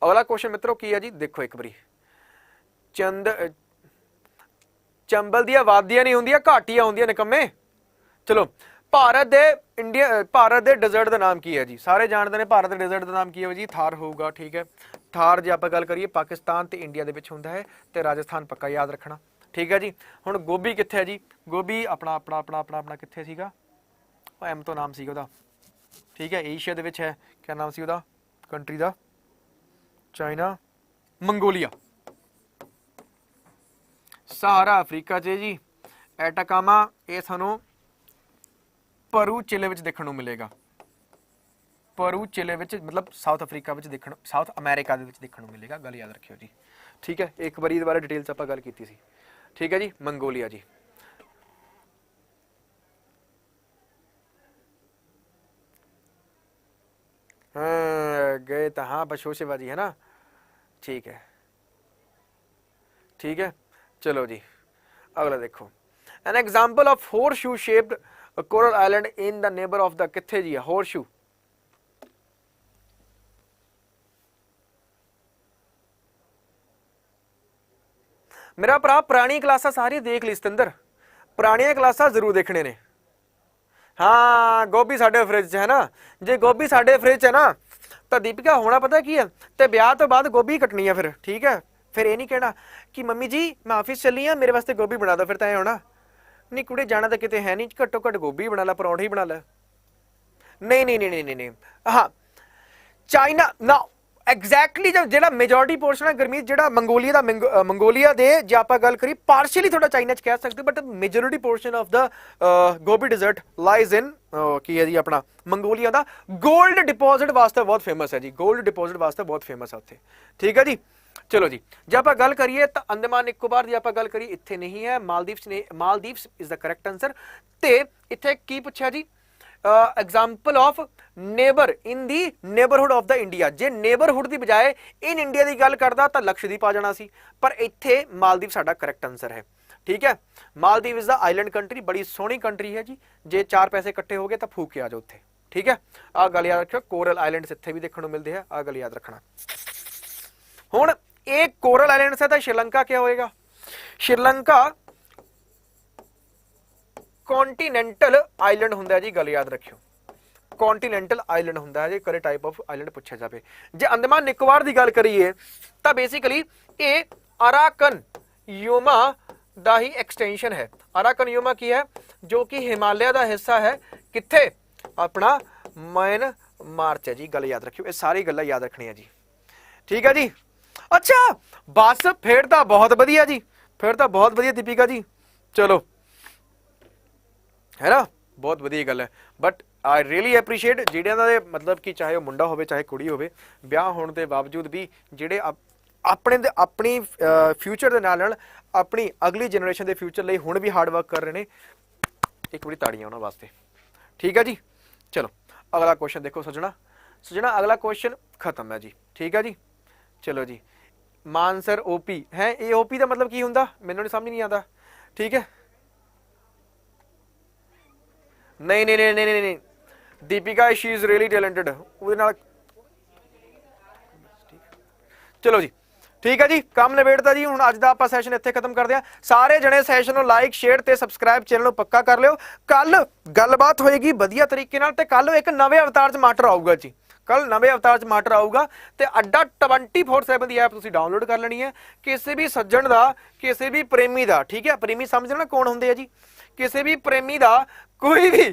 अगला क्वेश्चन मित्रों की है जी, देखो एक बारी चंबल दी वादियां नहीं होंदियां, घाटियां होंदियां निकम्मे। चलो भारत दे इंडिया, भारत दे डेजर्ट का नाम की है जी, सारे जानते हैं भारत के डेजर्ट का नाम की है जी, थार होगा, ठीक है। थार जो आप गल करिए पाकिस्तान तो इंडिया के होंदा है, तो राजस्थान पक्का याद रखना, ठीक है जी। हुण गोभी कित्थे है जी, गोभी अपना अपना अपना अपना अपना कित्थे सीगा, एम तो नाम सीगा उहदा, ठीक है, एशिया दे विच है, क्या नाम सी उहदा कंट्री दा, चाइना, मंगोलिया, सहारा अफ्रीका च जी, एटाकामा ये सानू परू चिले विच देखण नूं मिलेगा, परू चिले विच मतलब साउथ अफ्रीका विच देखण, साउथ अमेरिका दे विच देखण नूं मिलेगा, गल याद रखियो जी, ठीक है। एक बारी इहदे बारे डिटेल च आपां गल कीती सी, ठीक है जी। मंगोलिया जी, हाँ गए तो हाँ बशोशेबाजी है ना, ठीक है ठीक है। चलो जी अगला देखो, N example of horseshoe shaped coral island in the neighbour of the कित्थे जी है होर शू, मेरा भरा पुरानी क्लासा सारी देख ली सतिंदर, पुरानियां क्लासा जरूर देखने ने। हाँ गोभी साडे फ्रिज च है ना, जे गोभी साडे फ्रिज च है ना तो दीपिका होना पता की है, तो ब्याह तो बाद गोभी कटनी है फिर, ठीक है। फिर ये नहीं कहना कि मम्मी जी मैं ऑफिस चली हाँ मेरे वास्ते गोभी बना दो, फिर तो होना नहीं कुड़ी जाना तो कितने है नहीं, घट्टो घट्ट गोभी बना ला, परौंठे ही बना ला, नहीं नहीं नहीं नहीं नहीं, नहीं। हाँ चाइना ना एग्जैक्टली जो जेड़ा मेजोरिटी पोर्शन है गुरमीत जेड़ा मंगोलिया दा, मंगोलिया दे जे आपां गल करी पार्शियली थोड़ा चाइना च कह सकते, but majority portion of the Gobi desert lies in की है जी अपना मंगोलिया दा गोल्ड डिपॉजिट वास्ते बहुत फेमस है जी, गोल्ड डिपॉजिट वास्ते बहुत फेमस है उत्थे, ठीक है जी। चलो जी जे आप गल करिए तो अंडमान निकोबार की आप गल करिए इत्थे नहीं है, मालदीव्स ने, Maldives is the correct answer. ते इत्थे की पूछा जी example of neighbour in the neighbourhood of the India, जे नेबरहुड की बजाय इन इंडिया की गल करता तो लक्षद्वीप आ जाना सी, पर इत्थे मालदीव साडा करैक्ट आंसर है, ठीक है। Maldives is the island country, बड़ी सोहनी कंट्री है जी, जे 4 पैसे इकट्ठे हो गए तो फूक के आ जाओ उत्थे, ठीक है, आ गल याद रखियो। कोरल आइलैंड्स इत्थे भी देखने को मिलते हैं, आ गल याद रखना। हुण ये कोरल आइलैंड्स है तो श्रीलंका क्या होएगा? श्रीलंका कॉन्टीनेंटल आइलैंड हुंदा है जी, गल याद रखियो। कॉन्टीनेंटल आइलैंड हुंदा है जी, करे टाइप ऑफ आइलैंड पूछा जाए। जे अंडमान निकोबार की गल करिए तो बेसिकली ये अराकन यूमा दा ही एक्सटेंशन है। अराकन यूमा की है जो कि हिमालय का हिस्सा है, किथे? अपना म्यांमार च है जी, गल याद रखियो। ये सारी गल्लां याद रखनी है जी, ठीक है जी। अच्छा बस फिर तो बहुत वधिया जी, फिर तो बहुत वधिया दीपिका जी, चलो है ना, बहुत वधिया गल है। बट आई रियली एप्रीशिएट जिहड़ियां दे मतलब कि चाहे वो मुंडा होवे चाहे कुड़ी होवे, ब्याह होने के बावजूद भी जिहड़े अपने अपनी फ्यूचर दे नाल अपनी अगली जनरेशन के फ्यूचर लिए हुण भी हार्ड वर्क कर रहे हैं। एक बड़ी ताड़ियां उन्हां वास्ते, ठीक है जी। चलो अगला क्वेश्चन देखो सजना, सजना अगला क्वेश्चन खत्म है जी, ठीक है जी। चलो जी, मानसर ओपी है, ये ओपी का मतलब की हुंदा मैनूं नहीं समझ नहीं आता, ठीक है। नहीं नहीं नहीं नहीं नहीं, नहीं। Deepika she is really talented, ਉਹਦੇ ਨਾਲ चलो जी, ठीक है जी, काम निबेड़ता जी। हुण अज दा आपां सैशन इत्थे खत्म करदे हां। सारे जने सैशन नूं लाइक शेयर ते सबसक्राइब चैनल नूं पक्का कर लिओ। कल गलबात होएगी वधिया तरीके नाल ते कल एक नवे अवतार च मास्टर आऊगा जी, कल नवे अवतार च मास्टर आऊगा ते अड्डा 24/7 दी ऐप तुसीं डाउनलोड कर लेनी है। किसी भी सज्जण दा, किसी भी प्रेमी दा, ठीक है, प्रेमी समझ ना कौन हुंदे आ जी, किसी भी प्रेमी दा कोई भी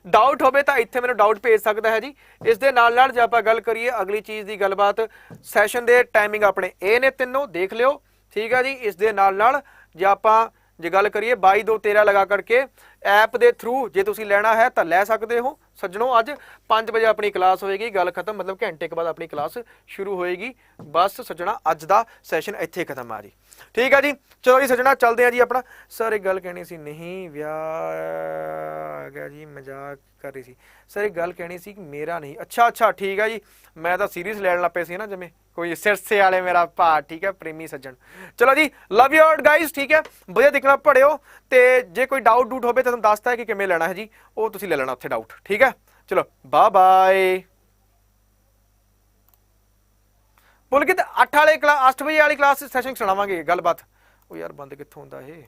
डाउट होवे तो इत्थे मैनूं डाउट भेज सकता है जी। इस दे नाल नाल जे आपां गल करिए अगली चीज़ की गलबात, सैशन दे टाइमिंग अपने ए ने तीनों देख लिओ, ठीक है जी। इस दे नाल नाल जे आपां जे गल करिए 22-2-13 लगा करके ऐप के थ्रू जे तुसीं लैना है तो लै सकते हो सज्जनों। अज 5 बजे अपनी क्लास होएगी, गल खत्म, मतलब घंटे के बाद अपनी क्लास शुरू होएगी। बस सज्जना अज दा सैशन इत्थे खत्म आ जी, ठीक है जी। चलो जी सज्जना चलते हैं जी अपना। सर एक गल कहनी सी, नहीं ब्याह गया जी, मजाक कर रही सी सर, एक गल कहनी सी कि मेरा नहीं, अच्छा अच्छा ठीक है जी, मैं तो सीरीयस लैन लग पे सी ना जिमें कोई सिरसे वाले मेरा भा, ठीक है, प्रेमी सज्जन। चलो जी लव यू ऑल गाइज, ठीक है, वधिया दिखना पढ़ियो ते जे कोई डाउट डूट हो तो तुहानूं दसता है कि किवें लेना है जी, वो तुसीं ले लेना उत्थे डाउट, ठीक है। चलो बाय बाय। बोल के 8 वाले क्लास 8 बजे वाली क्लास सैशन सुनावांगे गलबात। ओ यार बंद कित्थों हुंदा ये।